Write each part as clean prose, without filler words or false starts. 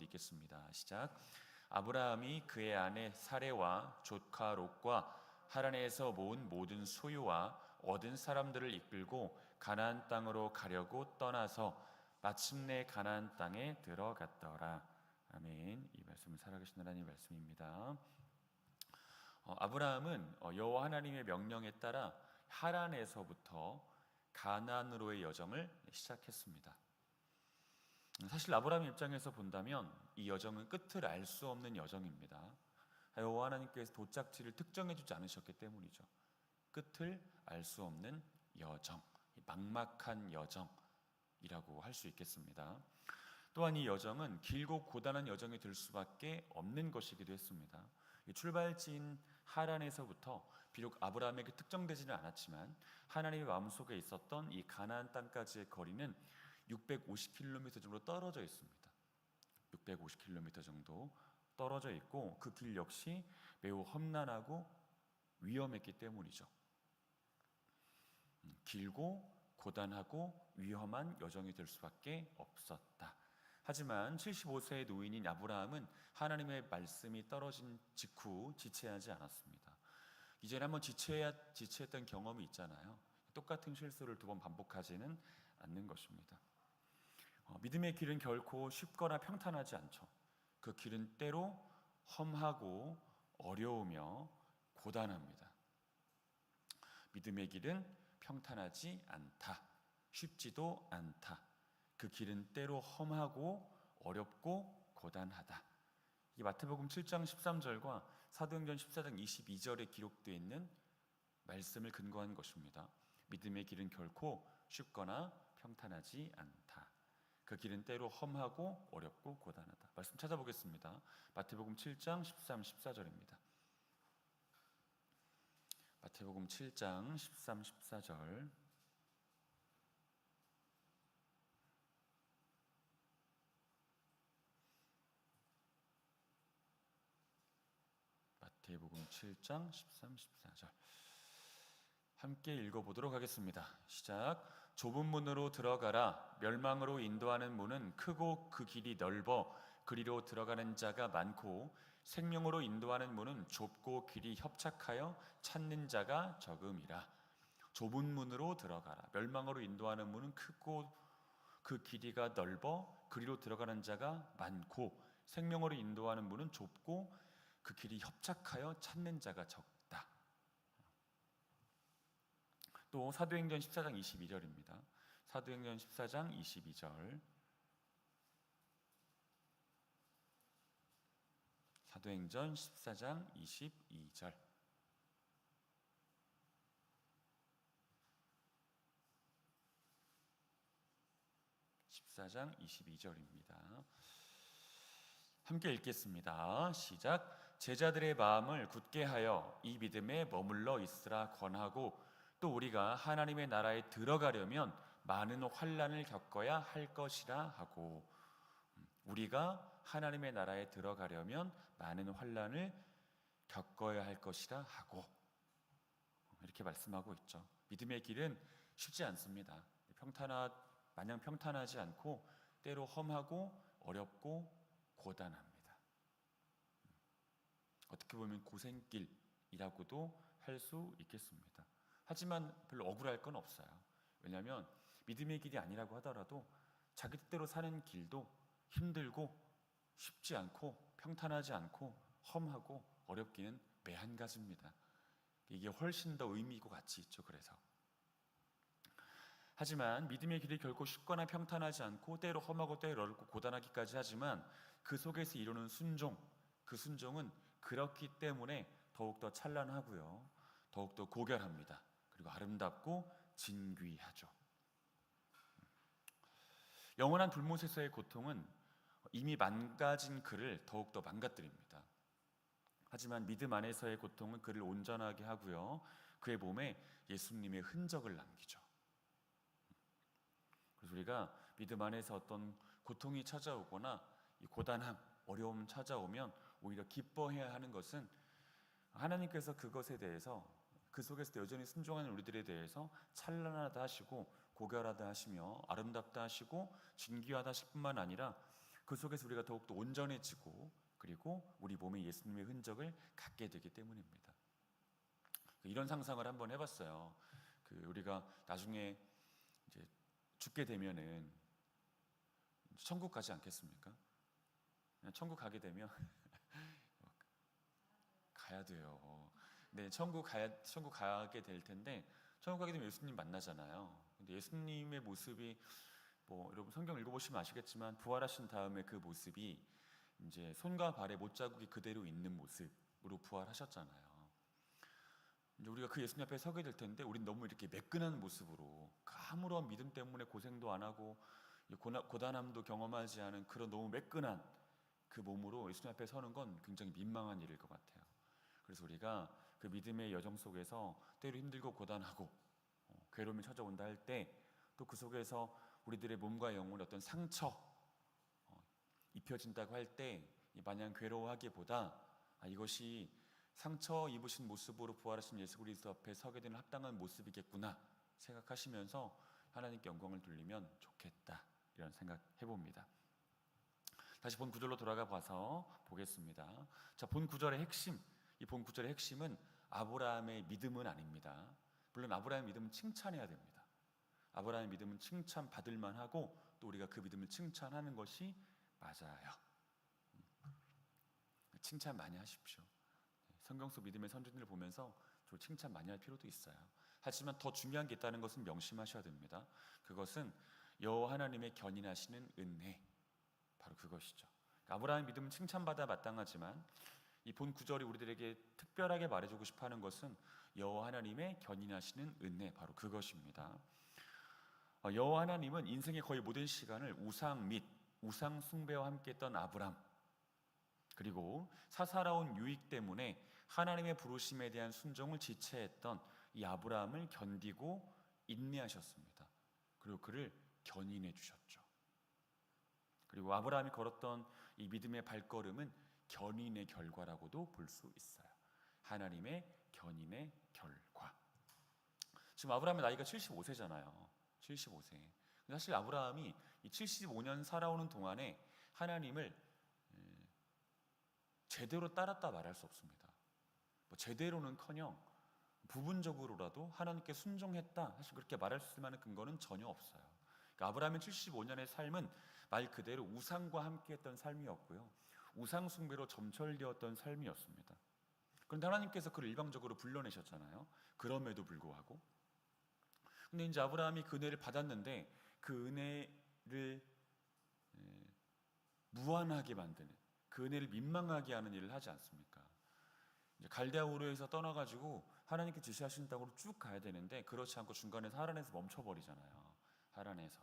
읽겠습니다. 시작. 아브라함이 그의 아내 사레와 조카 롯과 하란에서 모은 모든 소유와 얻은 사람들을 이끌고 가나안 땅으로 가려고 떠나서 마침내 가나안 땅에 들어갔더라. 아멘. 이 말씀은 살아계신 하나님의 말씀입니다. 아브라함은 여호와 하나님의 명령에 따라 하란에서부터 가나안으로의 여정을 시작했습니다. 사실 아브라함 입장에서 본다면 이 여정은 끝을 알 수 없는 여정입니다. 여호와 하나님께서 도착지를 특정해주지 않으셨기 때문이죠. 끝을 알 수 없는 여정, 막막한 여정이라고 할 수 있겠습니다. 또한 이 여정은 길고 고단한 여정이 될 수밖에 없는 것이기도 했습니다. 출발지인 하란에서부터 비록 아브라함에게 특정되지는 않았지만 하나님의 마음속에 있었던 이 가나안 땅까지의 거리는 650km 정도 떨어져 있습니다. 650km 정도 떨어져 있고 그 길 역시 매우 험난하고 위험했기 때문이죠. 길고 고단하고 위험한 여정이 될 수밖에 없었다. 하지만 75세의 노인인 아브라함은 하나님의 말씀이 떨어진 직후 지체하지 않았습니다. 이전에 한번 지체했던 경험이 있잖아요. 똑같은 실수를 두 번 반복하지는 않는 것입니다. 믿음의 길은 결코 쉽거나 평탄하지 않죠. 그 길은 때로 험하고 어려우며 고단합니다. 믿음의 길은 평탄하지 않다. 쉽지도 않다. 그 길은 때로 험하고 어렵고 고단하다. 이 마태복음 7장 13절과 사도행전 14장 22절에 기록되어 있는 말씀을 근거한 것입니다. 믿음의 길은 결코 쉽거나 평탄하지 않다. 그 길은 때로 험하고 어렵고 고단하다. 말씀 찾아보겠습니다. 마태복음 7장 13, 14절입니다. 마태복음 7장 13, 14절. 마태복음 7장 13, 14절 함께 읽어보도록 하겠습니다. 시작. 좁은 문으로 들어가라. 멸망으로 인도하는 문은 크고 그 길이 넓어 그리로 들어가는 자가 많고 생명으로 인도하는 문은 좁고 길이 협착하여 찾는 자가 적음이라. 좁은 문으로 들어가라. 멸망으로 인도하는 문은 크고 그 길이가 넓어 그리로 들어가는 자가 많고 생명으로 인도하는 문은 좁고 그 길이 협착하여 찾는 자가 적다. 또 사도행전 14장 22절입니다. 사도행전 14장 22절. 사도행전 14장 22절. (14장 22절입니다) 함께 읽겠습니다. 시작. 제자들의 마음을 굳게 하여 이 믿음에 머물러 있으라 권하고 또 우리가 하나님의 나라에 들어가려면 많은 환난을 겪어야 할 것이라 하고. 우리가 하나님의 나라에 들어가려면 많은 환난을 겪어야 할 것이라 하고, 이렇게 말씀하고 있죠. 믿음의 길은 쉽지 않습니다. 마냥 평탄하지 않고 때로 험하고 어렵고 고단합니다. 어떻게 보면 고생길이라고도 할 수 있겠습니다. 하지만 별로 억울할 건 없어요. 왜냐하면 믿음의 길이 아니라고 하더라도 자기 뜻대로 사는 길도 힘들고 쉽지 않고 평탄하지 않고 험하고 어렵기는 매한가지입니다. 이게 훨씬 더 의미 있고 가치 있죠. 그래서 하지만 믿음의 길이 결코 쉽거나 평탄하지 않고 때로 험하고 때로 어렵고 고단하기까지 하지만 그 속에서 이루는 순종, 그 순종은 그렇기 때문에 더욱더 찬란하고요, 더욱더 고결합니다. 그리고 아름답고 진귀하죠. 영원한 불못에서의 고통은 이미 망가진 그를 더욱더 망가뜨립니다. 하지만 믿음 안에서의 고통은 그를 온전하게 하고요, 그의 몸에 예수님의 흔적을 남기죠. 그래서 우리가 믿음 안에서 어떤 고통이 찾아오거나 이 고단함, 어려움 찾아오면 오히려 기뻐해야 하는 것은 하나님께서 그것에 대해서, 그 속에서 여전히 순종하는 우리들에 대해서 찬란하다 하시고 고결하다 하시며 아름답다 하시고 진귀하다 하실 뿐만 아니라 그 속에서 우리가 더욱더 온전해지고 그리고 우리 몸에 예수님의 흔적을 갖게 되기 때문입니다. 이런 상상을 한번 해봤어요. 우리가 나중에 이제 죽게 되면은 천국 가지 않겠습니까? 천국 가게 되면 가야 돼요. 네, 천국 가게 될 텐데 천국 가게 되면 예수님 만나잖아요. 근데 예수님의 모습이 여러분 성경 읽어보시면 아시겠지만 부활하신 다음에 그 모습이 이제 손과 발에 못자국이 그대로 있는 모습으로 부활하셨잖아요. 이제 우리가 그 예수님 앞에 서게 될 텐데 우린 너무 이렇게 매끈한 모습으로 아무런 믿음 때문에 고생도 안 하고 고단함도 경험하지 않은 그런 너무 매끈한 그 몸으로 예수님 앞에 서는 건 굉장히 민망한 일일 것 같아요. 그래서 우리가 그 믿음의 여정 속에서 때로 힘들고 고단하고 괴로움이 찾아온다 할 때 또 그 속에서 우리들의 몸과 영혼의 어떤 상처 입혀진다고 할 때 마냥 괴로워하기보다 이것이 상처 입으신 모습으로 부활하신 예수 그리스도 앞에 서게 되는 합당한 모습이겠구나 생각하시면서 하나님께 영광을 돌리면 좋겠다 이런 생각 해봅니다. 다시 본 구절로 돌아가 봐서 보겠습니다. 자, 본 구절의 핵심, 이 본 구절의 핵심은 아브라함의 믿음은 아닙니다. 물론 아브라함의 믿음은 칭찬해야 됩니다. 아브라함의 믿음은 칭찬받을 만하고 또 우리가 그 믿음을 칭찬하는 것이 맞아요. 칭찬 많이 하십시오. 성경 속 믿음의 선진들을 보면서 저 칭찬 많이 할 필요도 있어요. 하지만 더 중요한 게 있다는 것은 명심하셔야 됩니다. 그것은 여호와 하나님의 견인하시는 은혜, 바로 그것이죠. 아브라함의 믿음은 칭찬받아 마땅하지만 이 본 구절이 우리들에게 특별하게 말해주고 싶어하는 것은 여호와 하나님의 견인하시는 은혜, 바로 그것입니다. 여호와 하나님은 인생의 거의 모든 시간을 우상 및 우상 숭배와 함께했던 아브람, 그리고 사사로운 유익 때문에 하나님의 부르심에 대한 순종을 지체했던 이 아브라함을 견디고 인내하셨습니다. 그리고 그를 견인해 주셨죠. 그리고 아브라함이 걸었던 이 믿음의 발걸음은 견인의 결과라고도 볼 수 있어요. 하나님의 견인의 결과. 지금 아브라함의 나이가 75세잖아요. 75세. 사실 아브라함이 이 75년 살아오는 동안에 하나님을 제대로 따랐다 말할 수 없습니다. 제대로는커녕 부분적으로라도 하나님께 순종했다 사실 그렇게 말할 수 있을 만한 근거는 전혀 없어요. 그러니까 아브라함의 75년의 삶은 말 그대로 우상과 함께했던 삶이었고요, 우상 숭배로 점철되었던 삶이었습니다. 그런데 하나님께서 그를 일방적으로 불러내셨잖아요. 그럼에도 불구하고 근데 이제 아브라함이 그 은혜를 받았는데 그 은혜를 무한하게 만드는, 그 은혜를 민망하게 하는 일을 하지 않습니까? 이제 갈대아 우르에서 떠나가지고 하나님께 지시하신 땅으로 쭉 가야 되는데 그렇지 않고 중간에서 하란에서 멈춰버리잖아요. 하란에서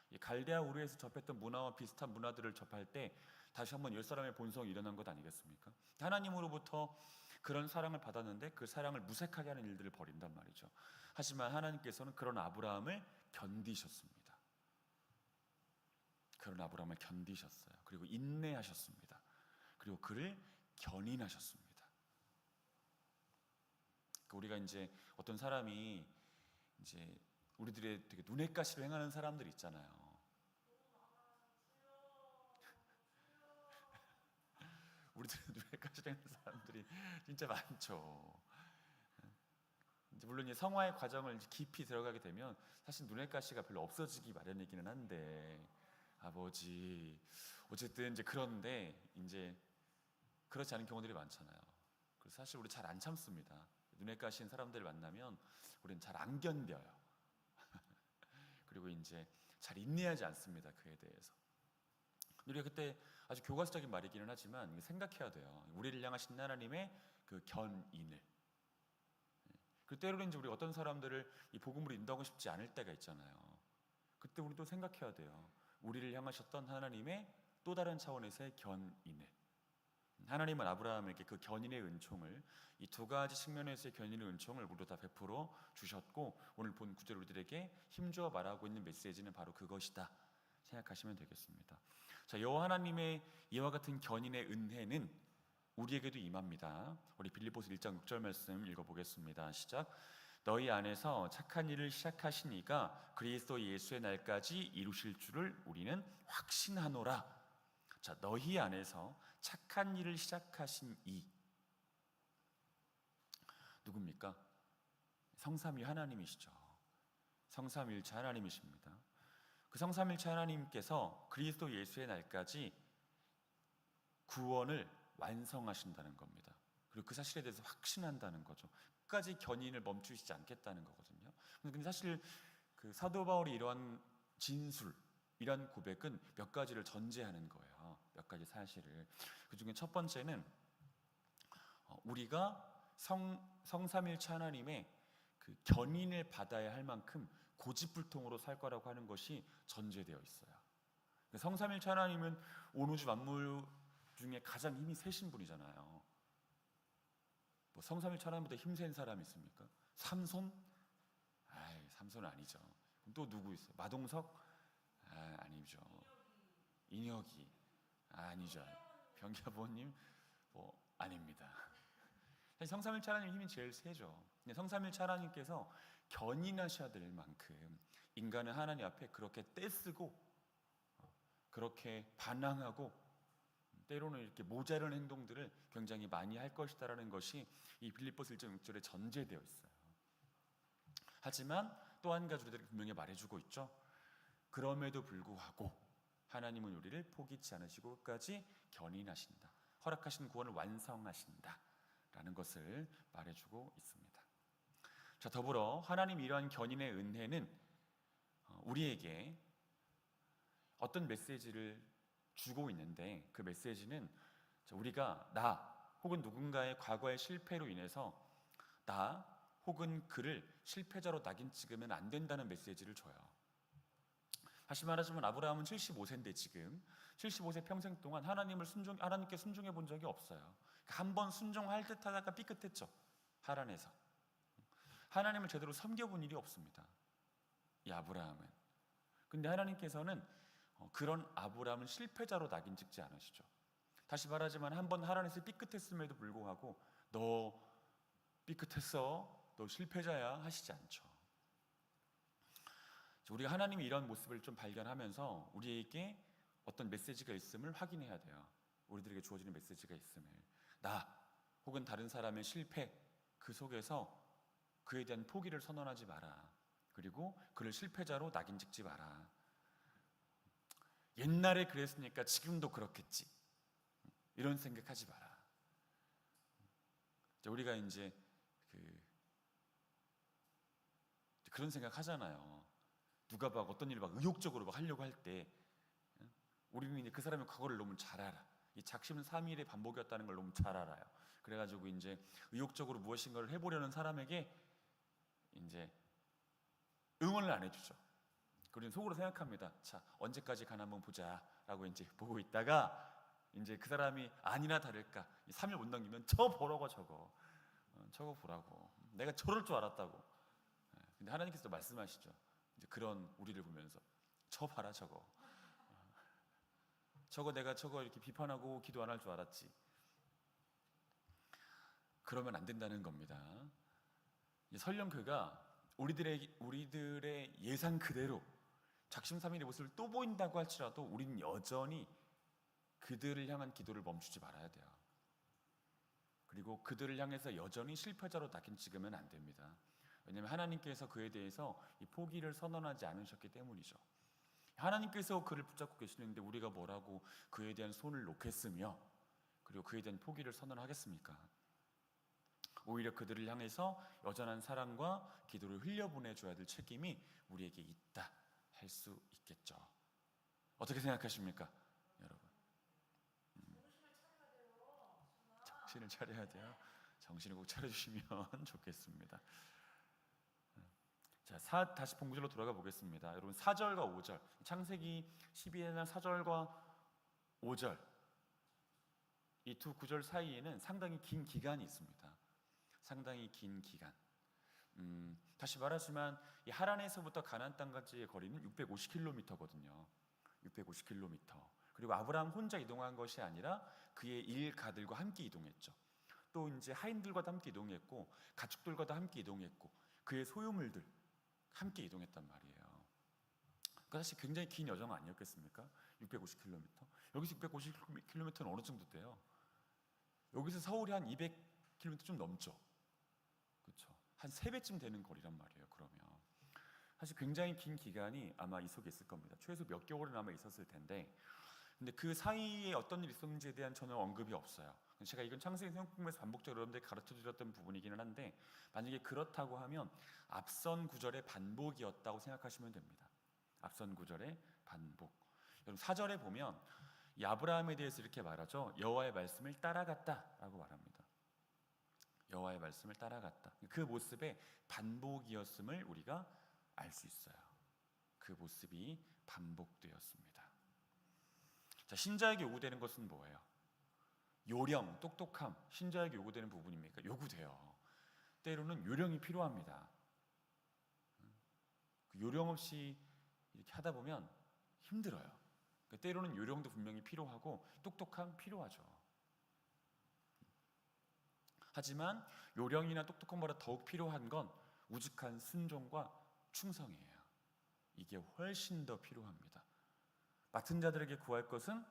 이 갈대아 우르에서 접했던 문화와 비슷한 문화들을 접할 때 다시 한번 옛 사람의 본성이 일어난 것 아니겠습니까? 하나님으로부터 그런 사랑을 받았는데 그 사랑을 무색하게 하는 일들을 벌인단 말이죠. 하지만 하나님께서는 그런 아브라함을 견디셨습니다. 그런 아브라함을 견디셨어요. 그리고 인내하셨습니다. 그리고 그를 견인하셨습니다. 우리가 이제 어떤 사람이 이제 우리들의 되게 눈엣 가시를 행하는 사람들 있잖아요. 우리들의 눈엣 가시를 행하는 사람들이 진짜 많죠. 물론 이 성화의 과정을 깊이 들어가게 되면 사실 눈엣 가시가 별로 없어지기 마련이기는 한데 아버지 어쨌든 이제 그런데 이제 그렇지 않은 경우들이 많잖아요. 그래서 사실 우리 잘 안 참습니다. 눈에 가신 사람들을 만나면 우리는 잘 안 견뎌요. 그리고 이제 잘 인내하지 않습니다. 그에 대해서. 우리가 그때 아주 교과서적인 말이기는 하지만 생각해야 돼요. 우리를 향하신 하나님의 그 견인을. 그 때로는 이제 우리 어떤 사람들을 이 복음으로 인도하고 싶지 않을 때가 있잖아요. 그때 우리도 생각해야 돼요. 우리를 향하셨던 하나님의 또 다른 차원에서의 견인을. 하나님은 아브라함에게 그 견인의 은총을, 이 두 가지 측면에서의 견인의 은총을 우리로 다 베풀어 주셨고 오늘 본 구절 우리들에게 힘주어 말하고 있는 메시지는 바로 그것이다 생각하시면 되겠습니다. 자, 여호와 하나님의 이와 같은 견인의 은혜는 우리에게도 임합니다. 우리 빌립보서 1장 6절 말씀 읽어보겠습니다. 시작. 너희 안에서 착한 일을 시작하신 이가 그리스도 예수의 날까지 이루실 줄을 우리는 확신하노라. 자, 너희 안에서 착한 일을 시작하신 이 누굽니까? 성삼위 하나님이시죠. 성삼일체 하나님이십니다. 그 성삼일체 하나님께서 그리스도 예수의 날까지 구원을 완성하신다는 겁니다. 그리고 그 사실에 대해서 확신한다는 거죠. 끝까지 견인을 멈추시지 않겠다는 거거든요. 근데 사실 그 사도 바울이 이러한 진술, 이런 고백은 몇 가지를 전제하는 거예요. 몇 가지 사실을. 그 중에 첫 번째는 우리가 성삼일체 하나님의 그 견인을 받아야 할 만큼 고집불통으로 살 거라고 하는 것이 전제되어 있어요. 성삼일체 하나님은 온 우주 만물 중에 가장 힘이 세신 분이잖아요. 뭐 성삼일체 하나님보다 힘센 사람이 있습니까? 삼손? 삼손은 아니죠. 그럼 또 누구 있어요? 마동석? 아니죠. 인혁이? 아니죠. 병기아버님? 아닙니다. 성삼일체 하나님 힘이 제일 세죠. 성삼일체 하나님께서 견인하셔야 될 만큼 인간은 하나님 앞에 그렇게 떼쓰고 그렇게 반항하고 때로는 이렇게 모자란 행동들을 굉장히 많이 할 것이다라는 것이 이 빌립보서 1장 6절에 전제되어 있어요. 하지만 또 한 가지 우리들에게 분명히 말해주고 있죠. 그럼에도 불구하고 하나님은 우리를 포기치 않으시고 끝까지 견인하신다. 허락하신 구원을 완성하신다 라는 것을 말해주고 있습니다. 자, 더불어 하나님 이러한 견인의 은혜는 우리에게 어떤 메시지를 주고 있는데, 그 메시지는 우리가 나 혹은 누군가의 과거의 실패로 인해서 나 혹은 그를 실패자로 낙인 찍으면 안 된다는 메시지를 줘요. 다시 말하자면 아브라함은 75세인데 지금 75세 평생 동안 하나님께 순종해 본 적이 없어요. 한 번 순종할 듯 하다가 삐끗했죠. 하란에서. 하나님을 제대로 섬겨본 일이 없습니다. 이 아브라함은. 근데 하나님께서는 그런 아브라함을 실패자로 낙인 찍지 않으시죠. 다시 말하지만 한 번 하란에서 삐끗했음에도 불구하고 너 삐끗했어, 너 실패자야 하시지 않죠. 우리가 하나님의 이런 모습을 좀 발견하면서 우리에게 어떤 메시지가 있음을 확인해야 돼요. 우리들에게 주어지는 메시지가 있음을. 나 혹은 다른 사람의 실패, 그 속에서 그에 대한 포기를 선언하지 마라. 그리고 그를 실패자로 낙인 찍지 마라. 옛날에 그랬으니까 지금도 그렇겠지, 이런 생각하지 마라. 우리가 이제 그런 생각 하잖아요. 누가 막 어떤 일을 막 의욕적으로 막 하려고 할 때 우리는 이제 그 사람의 과거를 너무 잘 알아. 이 작심은 3일의 반복이었다는 걸 너무 잘 알아요. 그래가지고 이제 의욕적으로 무엇인가를 해보려는 사람에게 이제 응원을 안 해주죠. 그리고 속으로 생각합니다. 자, 언제까지 가나 한번 보자라고 이제 보고 있다가 이제 그 사람이 아니나 다를까 3일 못 넘기면 저 보라고 저거 보라고, 내가 저럴 줄 알았다고. 근데 하나님께서 말씀하시죠. 이제 그런 우리를 보면서 저 봐라 저거 내가 저거 이렇게 비판하고 기도 안 할 줄 알았지. 그러면 안 된다는 겁니다. 설령교가 우리들의 예상 그대로 작심삼일의 모습을 또 보인다고 할지라도 우리는 여전히 그들을 향한 기도를 멈추지 말아야 돼요. 그리고 그들을 향해서 여전히 실패자로 낙인 찍으면 안 됩니다. 왜냐하면 하나님께서 그에 대해서 이 포기를 선언하지 않으셨기 때문이죠. 하나님께서 그를 붙잡고 계시는데 우리가 뭐라고 그에 대한 손을 놓겠으며 그리고 그에 대한 포기를 선언하겠습니까? 오히려 그들을 향해서 여전한 사랑과 기도를 흘려보내줘야 될 책임이 우리에게 있다 할 수 있겠죠. 어떻게 생각하십니까, 여러분? 정신을 차려야 돼요. 정신을 꼭 차려주시면 좋겠습니다. 자, 다시 본구절로 돌아가 보겠습니다. 여러분 4절과 5절, 창세기 12장 4절과 5절 이 두 구절 사이에는 상당히 긴 기간이 있습니다. 상당히 긴 기간. 다시 말하지만 이 하란에서부터 가나안 땅까지의 거리는 650km거든요. 650km. 그리고 아브라함 혼자 이동한 것이 아니라 그의 일가들과 함께 이동했죠. 또 이제 하인들과도 함께 이동했고 가축들과도 함께 이동했고 그의 소유물들 함께 이동했단 말이에요. 그러니까 사실 굉장히 긴 여정 아니었겠습니까? 650km. 여기서 650km는 어느 정도 돼요? 여기서 서울이 한 200km 좀 넘죠. 그렇죠? 한 3배쯤 되는 거리란 말이에요. 그러면 사실 굉장히 긴 기간이 아마 이 속에 있을 겁니다. 최소 몇 개월은 아마 있었을 텐데, 근데 그 사이에 어떤 일이 있었는지에 대한 전혀 언급이 없어요. 제가 이건 창세기 성경에서 반복적으로 여러분들 가르쳐 드렸던 부분이기는 한데, 만약에 그렇다고 하면 앞선 구절의 반복이었다고 생각하시면 됩니다. 앞선 구절의 반복. 여러분 4절에 보면 이 아브라함에 대해서 이렇게 말하죠. 여호와의 말씀을 따라갔다라고 말합니다. 여호와의 말씀을 따라갔다. 그 모습의 반복이었음을 우리가 알 수 있어요. 그 모습이 반복되었습니다. 자, 신자에게 요구되는 것은 뭐예요? 요령, 똑똑함, 신자에게 요구되는 부분입니까? 요구돼요. 때로는 요령이 필요합니다. 그 요령 없이 이렇게 하다 보면 힘들어요. 때로는 요령도 분명히 필요하고 똑똑함 필요하죠. 하지만 요령이나 똑똑함보다 더욱 필요한 건 우직한 순종과 충성이에요. 이게 훨씬 더 필요합니다. 맡은 자들에게 구할 것은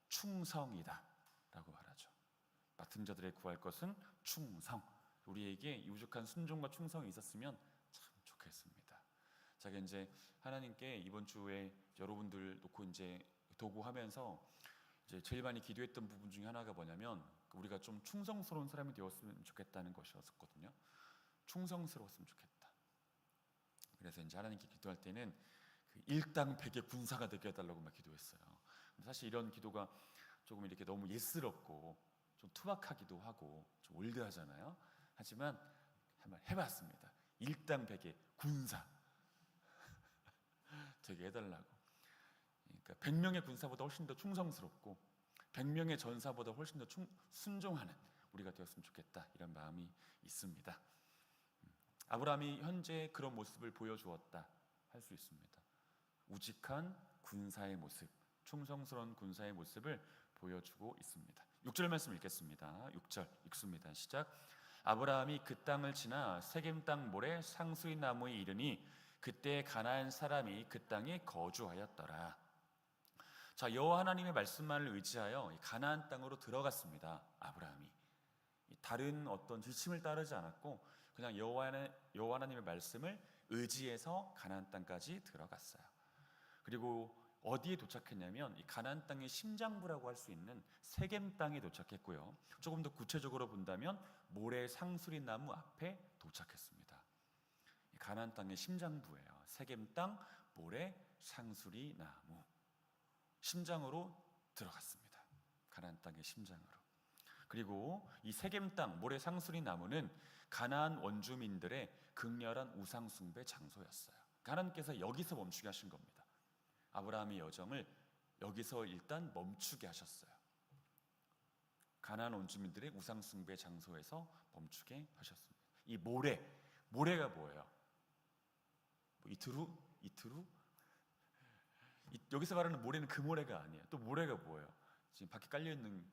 충성이다 라고 말하죠. 맡은 자들에게 구할 것은 충성. 우리에게 이 우직한 순종과 충성이 있었으면 참 좋겠습니다. 제가 이제 하나님께 이번 주에 여러분들 놓고 이제 도구하면서 이제 제일 많이 기도했던 부분 중에 하나가 뭐냐면, 우리가 좀 충성스러운 사람이 되었으면 좋겠다는 것이었거든요. 충성스러웠으면 좋겠다. 그래서 이제 하나님께 기도할 때는 그 일당백의 군사가 되게 해달라고 막 기도했어요. 근데 사실 이런 기도가 조금 이렇게 너무 예스럽고 좀 투박하기도 하고 좀 올드하잖아요. 하지만 한번 해봤습니다. 일당백의 군사 되게 해달라고. 그러니까 100명의 군사보다 훨씬 더 충성스럽고 100명의 전사보다 훨씬 더 순종하는 우리가 되었으면 좋겠다, 이런 마음이 있습니다. 아브라함이 현재 그런 모습을 보여주었다 할 수 있습니다. 우직한 군사의 모습, 충성스러운 군사의 모습을 보여주고 있습니다. 6절 말씀 읽겠습니다. 6절 읽습니다. 시작. 아브라함이 그 땅을 지나 세겜 땅 모래 상수리 나무에 이르니 그때 가나안 사람이 그 땅에 거주하였더라. 자, 여호와 하나님의 말씀만을 의지하여 가나안 땅으로 들어갔습니다. 아브라함이 다른 어떤 지침을 따르지 않았고 그냥 여호와 하나님의 말씀을 의지해서 가나안 땅까지 들어갔어요. 그리고 어디에 도착했냐면 이 가나안 땅의 심장부라고 할 수 있는 세겜 땅에 도착했고요. 조금 더 구체적으로 본다면 모래 상수리 나무 앞에 도착했습니다. 가나안 땅의 심장부예요. 세겜 땅 모래 상수리 나무 심장으로 들어갔습니다. 가나안 땅의 심장으로. 그리고 이 세겜 땅 모래 상수리 나무는 가나안 원주민들의 극렬한 우상 숭배 장소였어요. 하나님께서 여기서 멈추게 하신 겁니다. 아브라함의 여정을 여기서 일단 멈추게 하셨어요. 가나안 원주민들의 우상 숭배 장소에서 멈추게 하셨습니다. 이 모래가 뭐예요? 이트루? 여기서 말하는 모래는 그 모래가 아니에요. 또 모래가 뭐예요? 지금 밖에 깔려 있는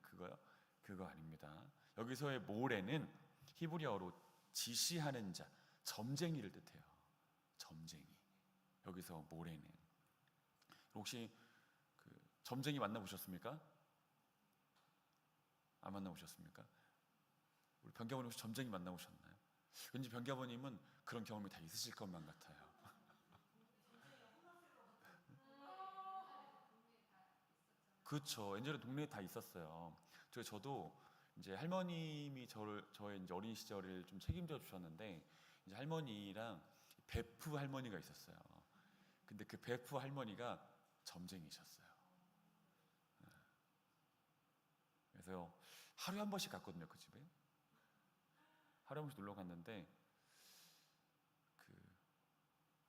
그거 아닙니다. 여기서의 모래는 히브리어로 지시하는 자, 점쟁이를 뜻해요. 점쟁이. 여기서 모래는 혹시 그 점쟁이 만나보셨습니까? 안 만나보셨습니까? 우리 변기아버님 혹시 점쟁이 만나보셨나요? 왠지 변기아버님은 그런 경험이 다 있으실 것만 같아요. 그렇죠. 옛날에 동네에 다 있었어요. 저도 이제 할머님이 저의 이제 어린 시절을 좀 책임져 주셨는데, 이제 할머니랑 베프 할머니가 있었어요. 근데 그 베프 할머니가 점쟁이셨어요. 그래서 하루에 한 번씩 갔거든요, 그 집에. 하루에 한 번씩 놀러 갔는데,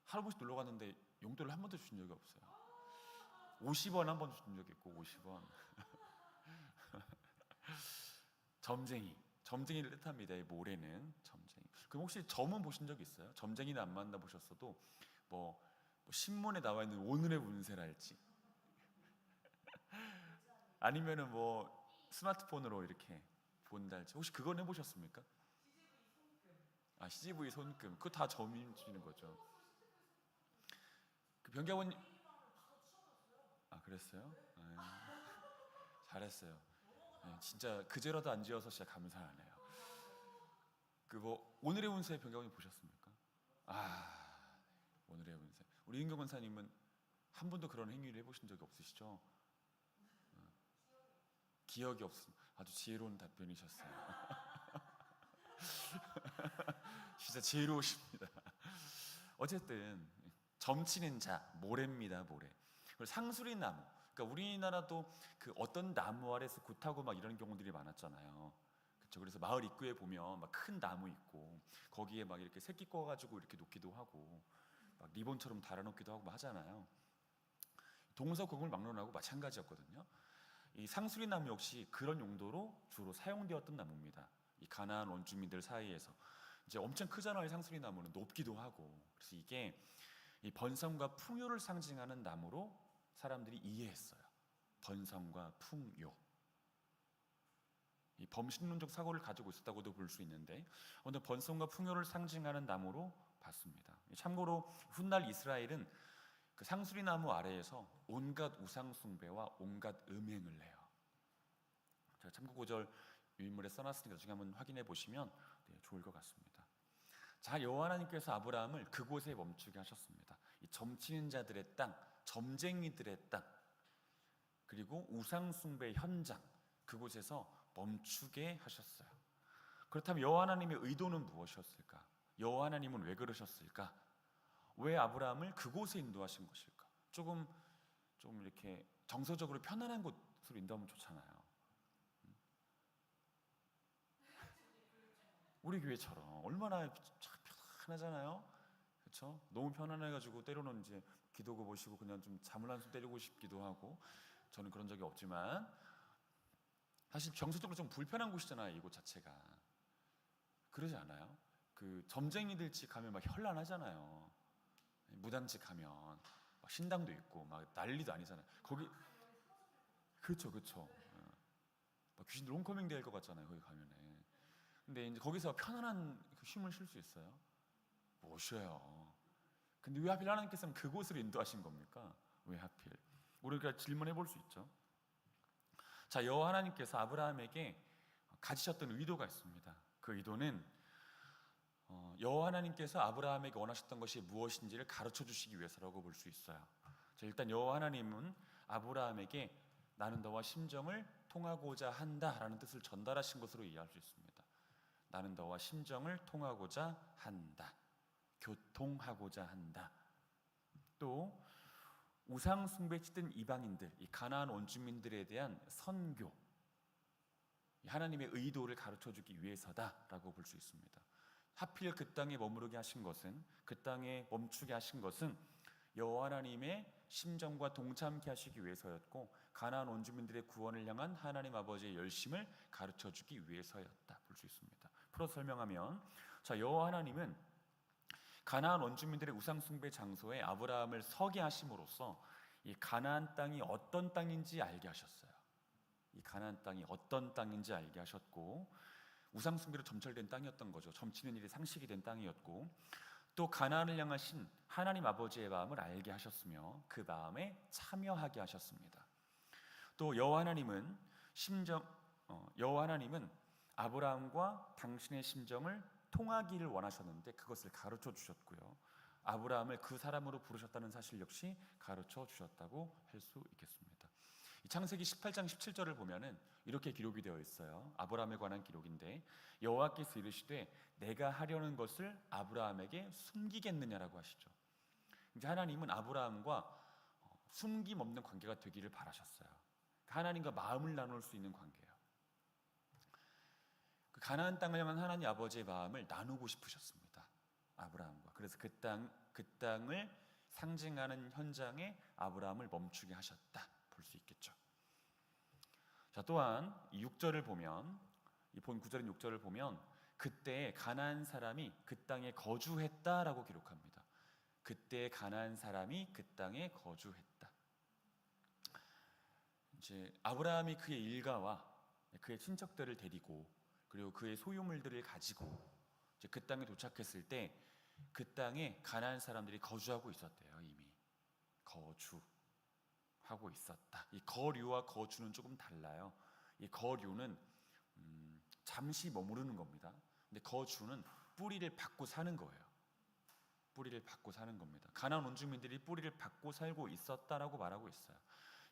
하루에 한 번씩 놀러 갔는데 용돈을 한 번도 주신 적이 없어요. 50원 한 번 준 적이 있고 50원. 점쟁이를 뜻합니다. 이 모래는 점쟁이. 그럼 혹시 점은 보신 적 있어요? 점쟁이는 안 만나보셨어도 뭐 신문에 나와 있는 오늘의 운세랄지 아니면은 뭐 스마트폰으로 이렇게 본달지, 혹시 그건 해보셨습니까? CGV 손금. 그거 다 점이시는 거죠. 그 변기아버님. 그랬어요? 잘했어요. 네, 진짜 그제라도 안 지어서 진짜 감사하네요. 그 뭐 오늘의 운세 변경이 보셨습니까? 아, 오늘의 운세. 우리 윤경 원사님은 한 번도 그런 행위를 해보신 적이 없으시죠? 기억이 없습니다. 아주 지혜로운 답변이셨어요. 진짜 지혜로우십니다. 어쨌든 점치는 자, 모래입니다, 모래. 그리고 상수리 나무. 그러니까 우리나라도 그 어떤 나무 아래서 굿하고 막 이런 경우들이 많았잖아요. 그렇죠. 그래서 마을 입구에 보면 막 큰 나무 있고 거기에 막 이렇게 새끼 꿔가지고 이렇게 놓기도 하고 막 리본처럼 달아놓기도 하고 막 하잖아요. 동서고금을 막론하고 마찬가지였거든요. 이 상수리 나무 역시 그런 용도로 주로 사용되었던 나무입니다. 이 가나안 원주민들 사이에서 이제 엄청 크잖아요. 이 상수리 나무는 높기도 하고. 그래서 이게 이 번성과 풍요를 상징하는 나무로 사람들이 이해했어요. 번성과 풍요. 이 범신론적 사고를 가지고 있었다고도 볼 수 있는데, 오늘 번성과 풍요를 상징하는 나무로 봤습니다. 참고로 훗날 이스라엘은 그 상수리 나무 아래에서 온갖 우상 숭배와 온갖 음행을 해요. 제가 참고 구절 유인물에 써놨으니까 나중에 한번 확인해 보시면 좋을 것 같습니다. 자, 여호와 하나님께서 아브라함을 그곳에 멈추게 하셨습니다. 이 점치는 자들의 땅, 점쟁이들의 땅, 그리고 우상 숭배 현장, 그곳에서 멈추게 하셨어요. 그렇다면 여호와 하나님의 의도는 무엇이었을까? 여호와 하나님은 왜 그러셨을까? 왜 아브라함을 그곳에 인도하신 것일까? 좀 이렇게 정서적으로 편안한 곳으로 인도하면 좋잖아요. 우리 교회처럼 얼마나 편하잖아요. 그렇죠? 너무 편안해가지고 때로는 이제 기도고 보시고 그냥 좀 잠을 한숨 때리고 싶기도 하고, 저는 그런 적이 없지만 사실 정서적으로 좀 불편한 곳이잖아요. 이곳 자체가. 그러지 않아요? 그 점쟁이들 집 가면 막 현란하잖아요. 무당집 가면 막 신당도 있고 막 난리도 아니잖아요. 거기 그렇죠. 막 귀신들 홈커밍 될 것 같잖아요. 거기 가면은. 근데 이제 거기서 편안한 쉼을 쉴 수 있어요? 못 쉬어요. 근데 왜 하필 하나님께서는 그곳으로 인도하신 겁니까? 왜 하필? 우리가 질문해 볼 수 있죠. 자, 여호와 하나님께서 아브라함에게 가지셨던 의도가 있습니다. 그 의도는 여호와 하나님께서 아브라함에게 원하셨던 것이 무엇인지를 가르쳐 주시기 위해서라고 볼 수 있어요. 자, 일단 여호와 하나님은 아브라함에게 나는 너와 심정을 통하고자 한다라는 뜻을 전달하신 것으로 이해할 수 있습니다. 나는 너와 심정을 통하고자 한다. 교통하고자 한다. 또 우상 숭배에 찌든 이방인들, 이 가나안 원주민들에 대한 선교, 하나님의 의도를 가르쳐주기 위해서다라고 볼 수 있습니다. 하필 그 땅에 머무르게 하신 것은, 그 땅에 멈추게 하신 것은 여호와 하나님의 심정과 동참케 하시기 위해서였고, 가나안 원주민들의 구원을 향한 하나님 아버지의 열심을 가르쳐주기 위해서였다 볼 수 있습니다. 풀어 설명하면, 자, 여호와 하나님은 가나안 원주민들의 우상 숭배 장소에 아브라함을 서게 하심으로써 이 가나안 땅이 어떤 땅인지 알게 하셨어요. 이 가나안 땅이 어떤 땅인지 알게 하셨고, 우상 숭배로 점철된 땅이었던 거죠. 점치는 일이 상식이 된 땅이었고, 또 가나안을 향하신 하나님 아버지의 마음을 알게 하셨으며 그 마음에 참여하게 하셨습니다. 또 여호와 하나님은 아브라함과 당신의 심정을 통하기를 원하셨는데 그것을 가르쳐 주셨고요. 아브라함을 그 사람으로 부르셨다는 사실 역시 가르쳐 주셨다고 할 수 있겠습니다. 창세기 18장 17절을 보면은 이렇게 기록이 되어 있어요. 아브라함에 관한 기록인데, 여호와께서 이르시되 내가 하려는 것을 아브라함에게 숨기겠느냐라고 하시죠. 이제 하나님은 아브라함과 숨김없는 관계가 되기를 바라셨어요. 하나님과 마음을 나눌 수 있는 관계예요. 그 가나안 땅을 향한 하나님 아버지의 마음을 나누고 싶으셨습니다. 아브라함과. 그래서 그 땅을 상징하는 현장에 아브라함을 멈추게 하셨다 볼 수 있겠죠. 자, 또한 이 6절을 보면, 이 본 9절인 6절을 보면 그때 가나안 사람이 그 땅에 거주했다라고 기록합니다. 그때 가나안 사람이 그 땅에 거주했다. 이제 아브라함이 그의 일가와 그의 친척들을 데리고 그리고 그의 소유물들을 가지고 이제 그 땅에 도착했을 때 그 땅에 가나안 사람들이 거주하고 있었대요. 이미 거주하고 하고 있었다. 이 거류와 거주는 조금 달라요. 이 거류는 잠시 머무르는 겁니다. 근데 거주는 뿌리를 받고 사는 거예요. 뿌리를 받고 사는 겁니다. 가나안 원주민들이 뿌리를 받고 살고 있었다라고 말하고 있어요.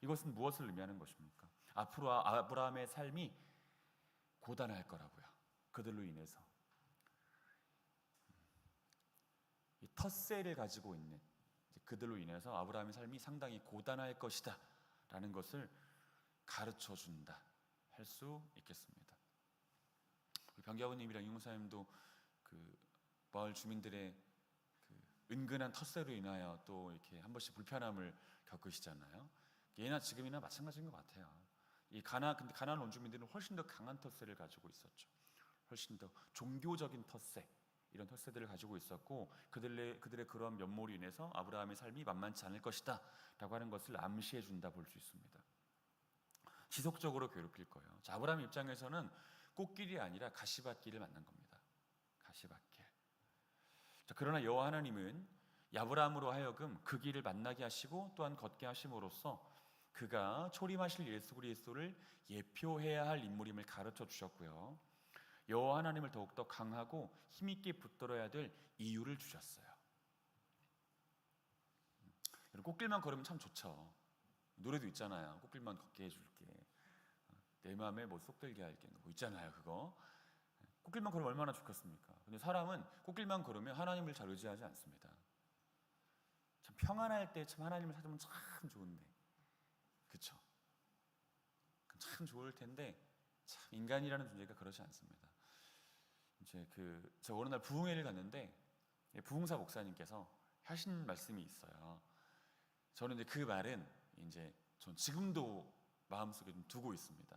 이것은 무엇을 의미하는 것입니까? 앞으로 아브라함의 삶이 고단할 거라고요. 그들로 인해서 이 텃세를 가지고 있는 그들로 인해서 아브라함의 삶이 상당히 고단할 것이다 라는 것을 가르쳐 준다 할 수 있겠습니다. 병기아버님이랑 이용사님도 그 마을 주민들의 그 은근한 텃세로 인하여 또 이렇게 한 번씩 불편함을 겪으시잖아요. 예나 지금이나 마찬가지인 것 같아요. 근데 가나안 원주민들은 훨씬 더 강한 텃세를 가지고 있었죠. 훨씬 더 종교적인 텃세, 이런 텃세들을 가지고 있었고 그들의 그러한 면모로 인해서 아브라함의 삶이 만만치 않을 것이다 라고 하는 것을 암시해 준다 볼 수 있습니다. 지속적으로 괴롭힐 거예요. 자, 아브라함 입장에서는 꽃길이 아니라 가시밭길을 만난 겁니다. 가시밭길. 자, 그러나 여호와 하나님은 아브라함으로 하여금 그 길을 만나게 하시고 또한 걷게 하심으로써 그가 초림하실 예수 그리스도를 예표해야 할 인물임을 가르쳐 주셨고요. 여호와 하나님을 더욱더 강하고 힘있게 붙들어야 될 이유를 주셨어요. 꽃길만 걸으면 참 좋죠. 노래도 있잖아요. 꽃길만 걷게 해줄게. 내 마음에 뭐 쏙들게 할게. 뭐 있잖아요. 그거. 꽃길만 걸으면 얼마나 좋겠습니까? 근데 사람은 꽃길만 걸으면 하나님을 잘 의지하지 않습니다. 참 평안할 때 참 하나님을 찾으면 참 좋은데, 그렇죠? 참 좋을 텐데 참 인간이라는 존재가 그렇지 않습니다. 이제 저 어느 날 부흥회를 갔는데 부흥사 목사님께서 하신 말씀이 있어요. 저는 이제 그 말은 이제 전 지금도 마음속에 좀 두고 있습니다.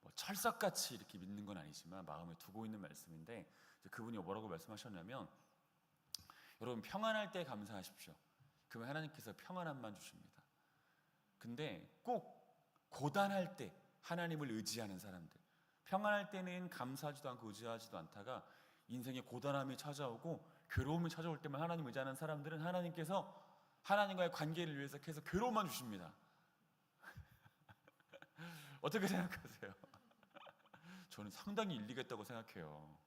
뭐 철석같이 이렇게 믿는 건 아니지만 마음에 두고 있는 말씀인데 그분이 뭐라고 말씀하셨냐면, 여러분 평안할 때 감사하십시오. 그러면 하나님께서 평안함만 주십니다. 근데 꼭 고단할 때 하나님을 의지하는 사람들, 평안할 때는 감사하지도 않고 의지하지도 않다가 인생에 고단함이 찾아오고 괴로움이 찾아올 때만 하나님 의지하는 사람들은 하나님께서 하나님과의 관계를 위해서 계속 괴로움만 주십니다. 어떻게 생각하세요? 저는 상당히 일리가 있다고 생각해요.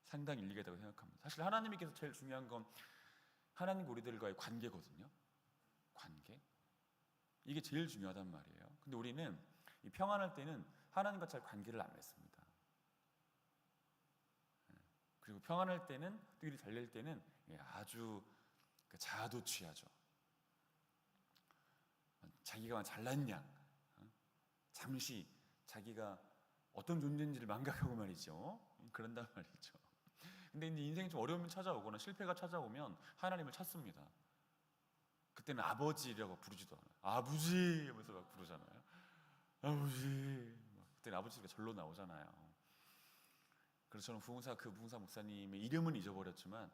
상당히 일리가 있다고 생각합니다. 사실 하나님께서 제일 중요한 건 하나님과 우리들과의 관계거든요. 관계. 이게 제일 중요하단 말이에요. 근데 우리는 이 평안할 때는 하나님과 잘 관계를 안 맺습니다. 그리고 평안할 때는, 또 일이 잘 될 때는 아주 자아도취하죠. 자기가 잘났냐, 잠시 자기가 어떤 존재인지를 망각하고 말이죠. 그런단 말이죠. 근데 이제 인생이 좀 어려움이 찾아오거나 실패가 찾아오면 하나님을 찾습니다. 그때는 아버지라고 부르지도 않아요. 아버지 하면서 막 부르잖아요. 아버지. 그때는 아버지가 절로 나오잖아요. 그래서 저는 부흥사 목사님의 이름은 잊어버렸지만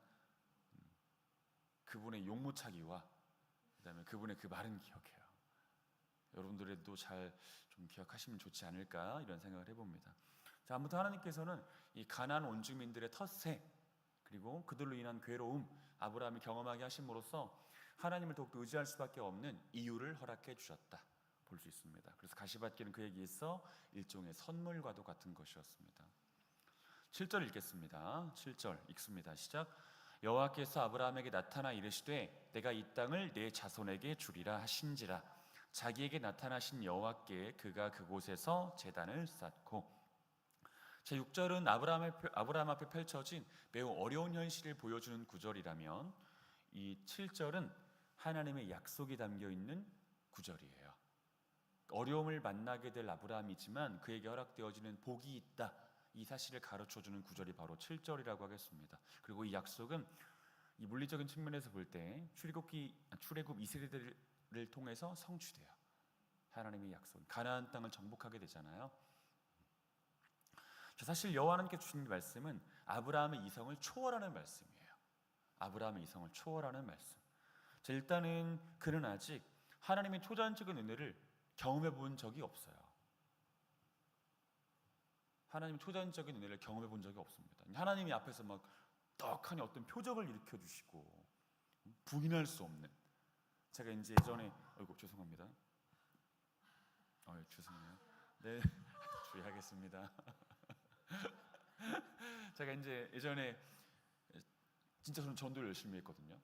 그분의 용모차기와 그다음에 그분의 그 말은 기억해요. 여러분들도 잘 좀 기억하시면 좋지 않을까 이런 생각을 해봅니다. 자, 아무튼 하나님께서는 이 가나안 원주민들의 텃세 그리고 그들로 인한 괴로움 아브라함이 경험하게 하심으로써 하나님을 더욱 의지할 수밖에 없는 이유를 허락해 주셨다 볼 수 있습니다. 그래서 가시밭길은 그에게 있어 일종의 선물과도 같은 것이었습니다. 7절 읽겠습니다. 7절 읽습니다. 시작. 여호와께서 아브라함에게 나타나 이르시되 내가 이 땅을 내 자손에게 주리라 하신지라. 자기에게 나타나신 여호와께 그가 그곳에서 제단을 쌓고. 제 6절은 아브라함 앞에 펼쳐진 매우 어려운 현실을 보여주는 구절이라면, 이 7절은 하나님의 약속이 담겨 있는 구절이에요. 어려움을 만나게 될 아브라함이지만 그에게 허락되어지는 복이 있다, 이 사실을 가르쳐주는 구절이 바로 7절이라고 하겠습니다. 그리고 이 약속은 이 물리적인 측면에서 볼 때 출애굽 이스라엘을 통해서 성취돼요. 하나님의 약속, 가나안 땅을 정복하게 되잖아요. 사실 여호와 하나님께서 주신 말씀은 아브라함의 이성을 초월하는 말씀이에요. 아브라함의 이성을 초월하는 말씀. 자, 일단은 그는 아직 하나님의 초자연적인 은혜를 경험해 본 적이 없어요. 하나님의 초자연적인 은혜를 경험해 본 적이 없습니다. 하나님이 앞에서 막 떡하니 어떤 표적을 일으켜 주시고 부인할 수 없는, 제가 이제 예전에 아이고 죄송합니다. 죄송해요. 네, 주의하겠습니다. 제가 이제 예전에 진짜 저는 전도를 열심히 했거든요.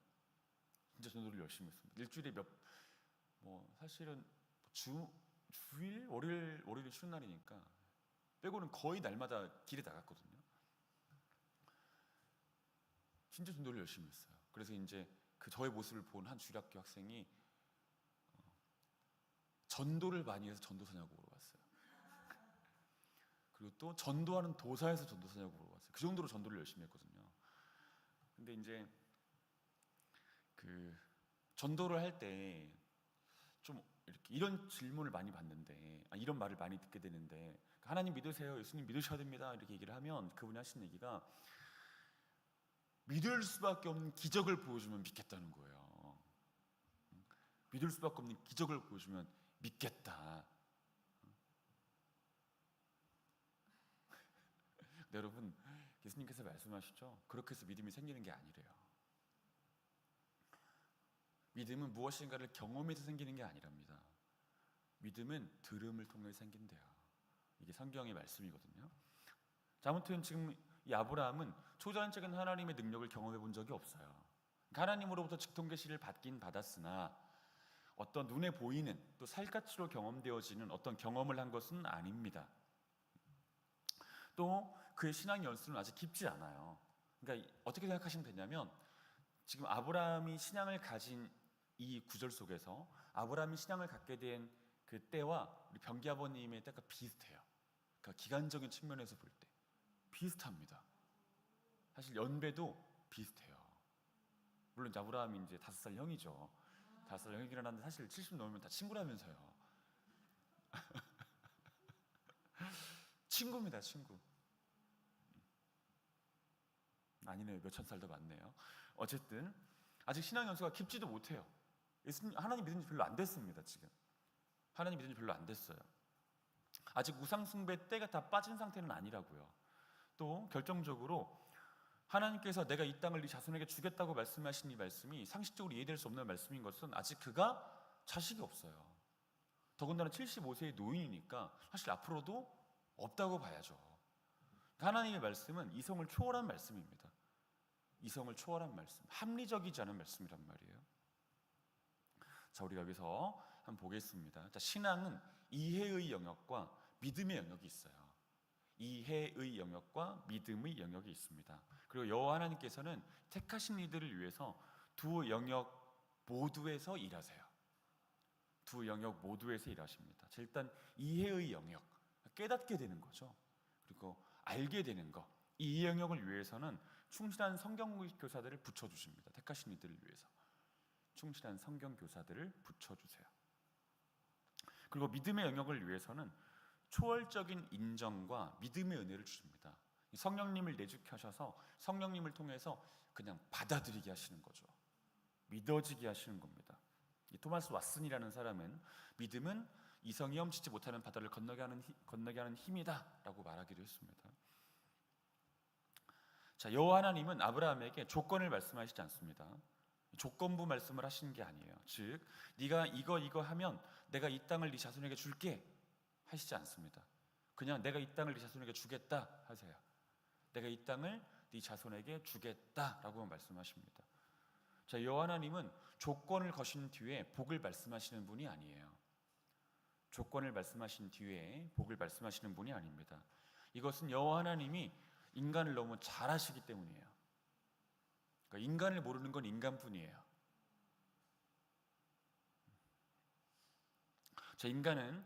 진짜 전도를 열심히 했습니다. 일주일에 사실은 주일 월요일 쉬는 날이니까 빼고는 거의 날마다 길에 나갔거든요. 진짜 전도를 열심히 했어요. 그래서 이제 그 저의 모습을 본 한 주일학교 학생이 전도를 많이 해서 전도사냐고 물어봤어요. 그리고 또 전도하는 도사에서 전도사냐고 물어봤어요. 그 정도로 전도를 열심히 했거든요. 근데 이제 그 전도를 할 때 좀 이렇게 이런 질문을 많이 받는데, 이런 말을 많이 듣게 되는데, 하나님 믿으세요, 예수님 믿으셔야 됩니다 이렇게 얘기를 하면 그분이 하시는 얘기가 믿을 수밖에 없는 기적을 보여주면 믿겠다는 거예요. 믿을 수밖에 없는 기적을 보여주면 믿겠다. 네, 여러분, 예수님께서 말씀하시죠. 그렇게 해서 믿음이 생기는 게 아니래요. 믿음은 무엇인가를 경험해서 생기는 게 아니랍니다. 믿음은 들음을 통해 생긴대요. 이게 성경의 말씀이거든요. 자, 아무튼 지금 이 아브라함은 초자연적인 하나님의 능력을 경험해 본 적이 없어요. 하나님으로부터 직통 계시를 받긴 받았으나 어떤 눈에 보이는 또 살갗으로 경험되어지는 어떤 경험을 한 것은 아닙니다. 또 그의 신앙 연수는 아직 깊지 않아요. 그러니까 어떻게 생각하시면 되냐면, 지금 아브라함이 신앙을 가진 이 구절 속에서 아브라함이 신앙을 갖게 된 그 때와 우리 병기 아버님의 때가 비슷해요. 그러니까 기간적인 측면에서 볼 때 비슷합니다. 사실 연배도 비슷해요. 물론 아브라함이 이제 5살 형이죠. 5살 형이긴 한데 사실 70 넘으면 다 친구라면서요. 친구입니다, 친구. 아니네요, 몇천 살 더 많네요. 어쨌든 아직 신앙 연수가 깊지도 못해요. 하나님 믿은 지 별로 안 됐습니다. 지금 하나님 믿은 지 별로 안 됐어요. 아직 우상 숭배 때가 다 빠진 상태는 아니라고요. 또 결정적으로 하나님께서 내가 이 땅을 네 자손에게 주겠다고 말씀하신 이 말씀이 상식적으로 이해될 수 없는 말씀인 것은 아직 그가 자식이 없어요. 더군다나 75세의 노인이니까 사실 앞으로도 없다고 봐야죠. 하나님의 말씀은 이성을 초월한 말씀입니다. 이성을 초월한 말씀, 합리적이지 않은 말씀이란 말이에요. 자, 우리가 여기서 한번 보겠습니다. 자, 신앙은 이해의 영역과 믿음의 영역이 있어요. 이해의 영역과 믿음의 영역이 있습니다. 그리고 여호와 하나님께서는 택하신 이들을 위해서 두 영역 모두에서 일하세요. 두 영역 모두에서 일하십니다. 자, 일단 이해의 영역, 깨닫게 되는 거죠. 그리고 알게 되는 것, 이 영역을 위해서는 충실한 성경 교사들을 붙여주십니다. 택하신 이들을 위해서 충실한 성경 교사들을 붙여주세요. 그리고 믿음의 영역을 위해서는 초월적인 인정과 믿음의 은혜를 주십니다. 성령님을 내주케 하셔서 성령님을 통해서 그냥 받아들이게 하시는 거죠. 믿어지게 하시는 겁니다. 이 토마스 왓슨이라는 사람은 믿음은 이성이 험치지 못하는 바다를 건너게 하는 힘이다라고 말하기도 했습니다. 자, 여호와 하나님은 아브라함에게 조건을 말씀하시지 않습니다. 조건부 말씀을 하시는 게 아니에요. 즉, 네가 이거 하면 내가 이 땅을 네 자손에게 줄게 하시지 않습니다. 그냥 내가 이 땅을 네 자손에게 주겠다 하세요. 내가 이 땅을 네 자손에게 주겠다라고 말씀하십니다. 자, 여호와 하나님은 조건을 거신 뒤에 복을 말씀하시는 분이 아니에요. 조건을 말씀하신 뒤에 복을 말씀하시는 분이 아닙니다. 이것은 여호와 하나님이 인간을 너무 잘 아시기 때문이에요. 그러니까 인간을 모르는 건 인간뿐이에요. 자, 인간은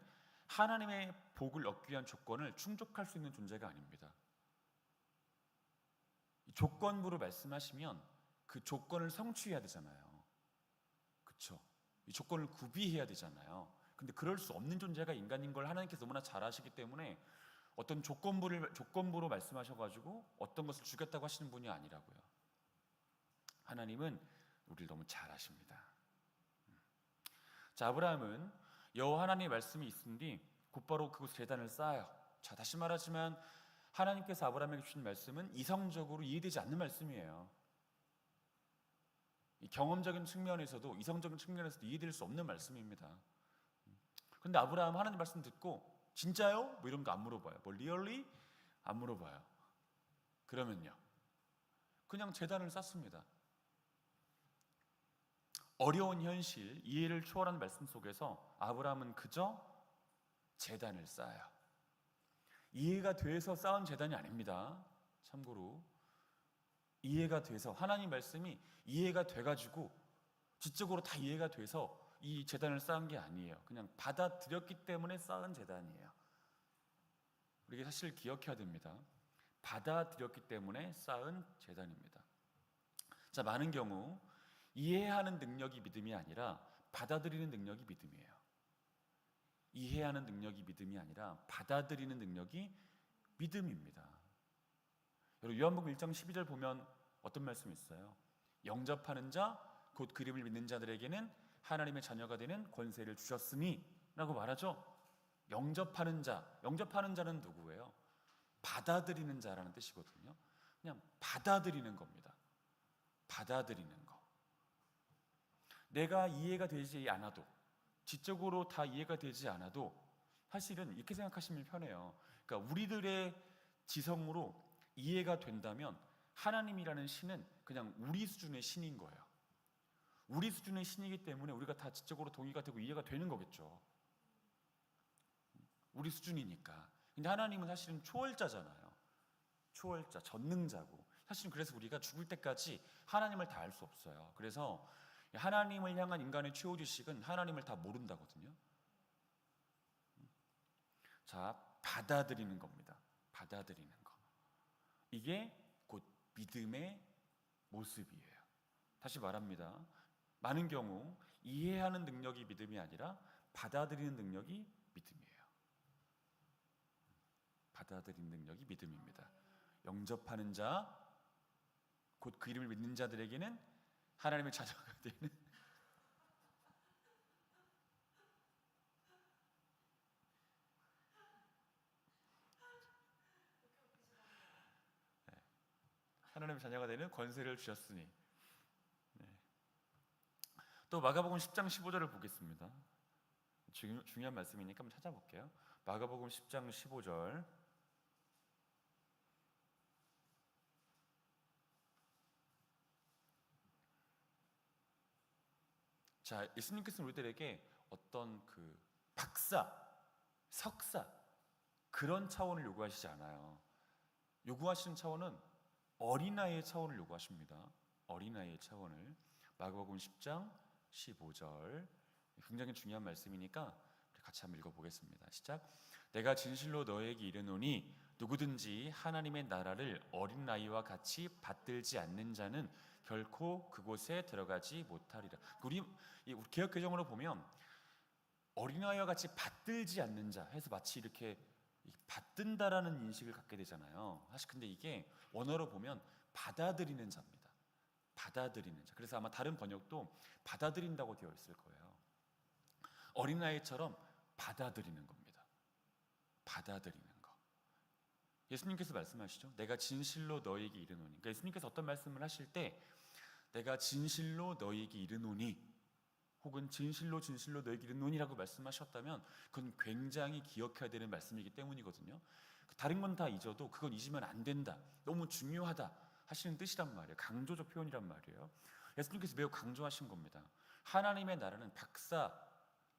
하나님의 복을 얻기 위한 조건을 충족할 수 있는 존재가 아닙니다. 조건부로 말씀하시면 그 조건을 성취해야 되잖아요. 그렇죠? 이 조건을 구비해야 되잖아요. 근데 그럴 수 없는 존재가 인간인 걸 하나님께서 너무나 잘 아시기 때문에 어떤 조건부로 말씀하셔가지고 어떤 것을 주겠다고 하시는 분이 아니라고요. 하나님은 우리를 너무 잘 아십니다. 자, 아브라함은 여호와 하나님의 말씀이 있은 뒤 곧바로 그곳 제단을 쌓아요. 자, 다시 말하지만 하나님께서 아브라함에게 주신 말씀은 이성적으로 이해되지 않는 말씀이에요. 이 경험적인 측면에서도 이성적인 측면에서도 이해될 수 없는 말씀입니다. 근데 아브라함 하나님 말씀 듣고 진짜요? 뭐 이런 거 안 물어봐요. 뭐 리얼리? 안 물어봐요. 그러면요, 그냥 제단을 쌓습니다. 어려운 현실, 이해를 초월한 말씀 속에서 아브라함은 그저 제단을 쌓아요. 이해가 돼서 쌓은 제단이 아닙니다. 참고로 이해가 돼서, 하나님 말씀이 이해가 돼가지고 지적으로 다 이해가 돼서 이 제단을 쌓은 게 아니에요. 그냥 받아들였기 때문에 쌓은 제단이에요. 우리가 사실 기억해야 됩니다. 받아들였기 때문에 쌓은 제단입니다. 자, 많은 경우 이해하는 능력이 믿음이 아니라 받아들이는 능력이 믿음이에요. 이해하는 능력이 믿음이 아니라 받아들이는 능력이 믿음입니다. 여러분, 요한복음 1장 12절 보면 어떤 말씀이 있어요? 영접하는 자, 곧 그림을 믿는 자들에게는 하나님의 자녀가 되는 권세를 주셨으니 라고 말하죠. 영접하는 자, 영접하는 자는 누구예요? 받아들이는 자라는 뜻이거든요. 그냥 받아들이는 겁니다. 받아들이는 거. 내가 이해가 되지 않아도, 지적으로 다 이해가 되지 않아도 사실은 이렇게 생각하시면 편해요. 그러니까 우리들의 지성으로 이해가 된다면 하나님이라는 신은 그냥 우리 수준의 신인 거예요. 우리 수준의 신이기 때문에 우리가 다 지적으로 동의가 되고 이해가 되는 거겠죠. 우리 수준이니까. 근데 하나님은 사실은 초월자잖아요. 초월자, 전능자고. 사실은 그래서 우리가 죽을 때까지 하나님을 다 알 수 없어요. 그래서 하나님을 향한 인간의 최후지식은 하나님을 다 모른다거든요. 자, 받아들이는 겁니다. 받아들이는 거. 이게 곧 믿음의 모습이에요. 다시 말합니다. 많은 경우 이해하는 능력이 믿음이 아니라 받아들이는 능력이 믿음이에요. 받아들이는 능력이 믿음입니다. 영접하는 자, 곧 그 이름을 믿는 자들에게는 하나님의 자녀가 되는 하나님의 자녀가 되는 권세를 주셨으니. 네. 또 마가복음 10장 15절을 보겠습니다. 중요한 말씀이니까 한번 찾아볼게요. 마가복음 10장 15절. 자, 예수님께서는 우리들에게 어떤 그 박사, 석사 그런 차원을 요구하시지 않아요. 요구하시는 차원은 어린아이의 차원을 요구하십니다. 어린아이의 차원을. 마가복음 10장 15절. 굉장히 중요한 말씀이니까 같이 한번 읽어보겠습니다. 시작. 내가 진실로 너에게 이르노니 누구든지 하나님의 나라를 어린아이와 같이 받들지 않는 자는 결코 그곳에 들어가지 못하리라. 우리 개역개정으로 보면 어린아이와 같이 받들지 않는 자 해서 마치 이렇게 받든다라는 인식을 갖게 되잖아요. 사실 근데 이게 원어로 보면 받아들이는 자입니다. 받아들이는 자. 그래서 아마 다른 번역도 받아들인다고 되어 있을 거예요. 어린아이처럼 받아들이는 겁니다. 받아들이는 거. 예수님께서 말씀하시죠. 내가 진실로 너에게 이르노니. 그러니까 예수님께서 어떤 말씀을 하실 때 내가 진실로 너에게 이르노니 혹은 진실로 너에게 이르노니라고 말씀하셨다면 그건 굉장히 기억해야 되는 말씀이기 때문이거든요. 다른 건 다 잊어도 그건 잊으면 안 된다. 너무 중요하다 하시는 뜻이란 말이에요. 강조적 표현이란 말이에요. 예수님께서 매우 강조하신 겁니다. 하나님의 나라는 박사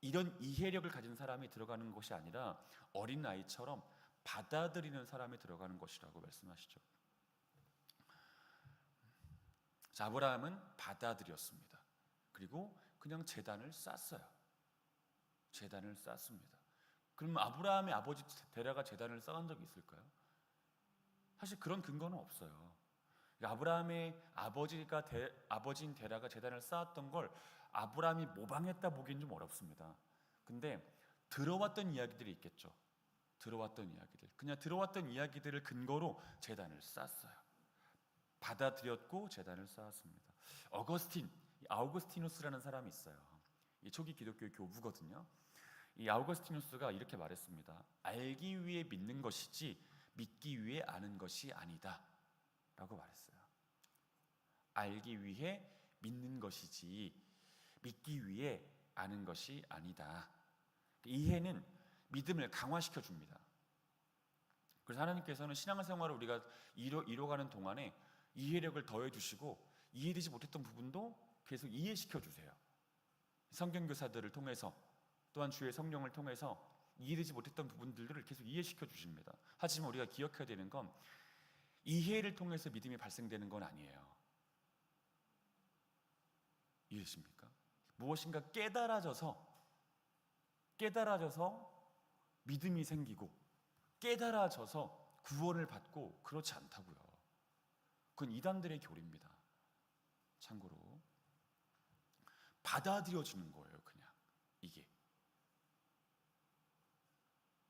이런 이해력을 가진 사람이 들어가는 것이 아니라 어린아이처럼 받아들이는 사람이 들어가는 것이라고 말씀하시죠. 자, 아브라함은 받아들였습니다. 그리고 그냥 제단을 쌓았어요. 제단을 쌓습니다. 그럼 아브라함의 아버지 데라가 제단을 쌓은 적이 있을까요? 사실 그런 근거는 없어요. 아브라함의 아버지인 데라가 제단을 쌓았던 걸 아브라함이 모방했다 보기엔 좀 어렵습니다. 근데 들어왔던 이야기들이 있겠죠. 들어왔던 이야기들. 그냥 들어왔던 이야기들을 근거로 제단을 쌓았어요. 받아들였고 제단을 쌓았습니다. 아우구스티누스라는 사람이 있어요. 이 초기 기독교 교부거든요. 이 아우구스티누스가 이렇게 말했습니다. 알기 위해 믿는 것이지 믿기 위해 아는 것이 아니다 라고 말했어요. 알기 위해 믿는 것이지 믿기 위해 아는 것이 아니다. 이해는 믿음을 강화시켜 줍니다. 그래서 하나님께서는 신앙생활을 우리가 이뤄가는 동안에 이해력을 더해 주시고 이해되지 못했던 부분도 계속 이해시켜 주세요. 성경교사들을 통해서 또한 주의 성령을 통해서 이해되지 못했던 부분들을 계속 이해시켜 주십니다. 하지만 우리가 기억해야 되는 건 이해를 통해서 믿음이 발생되는 건 아니에요. 이해되십니까? 무엇인가 깨달아져서 믿음이 생기고 깨달아져서 구원을 받고 그렇지 않다고요. 그건 이단들의 교리입니다. 참고로 받아들여지는 거예요. 그냥 이게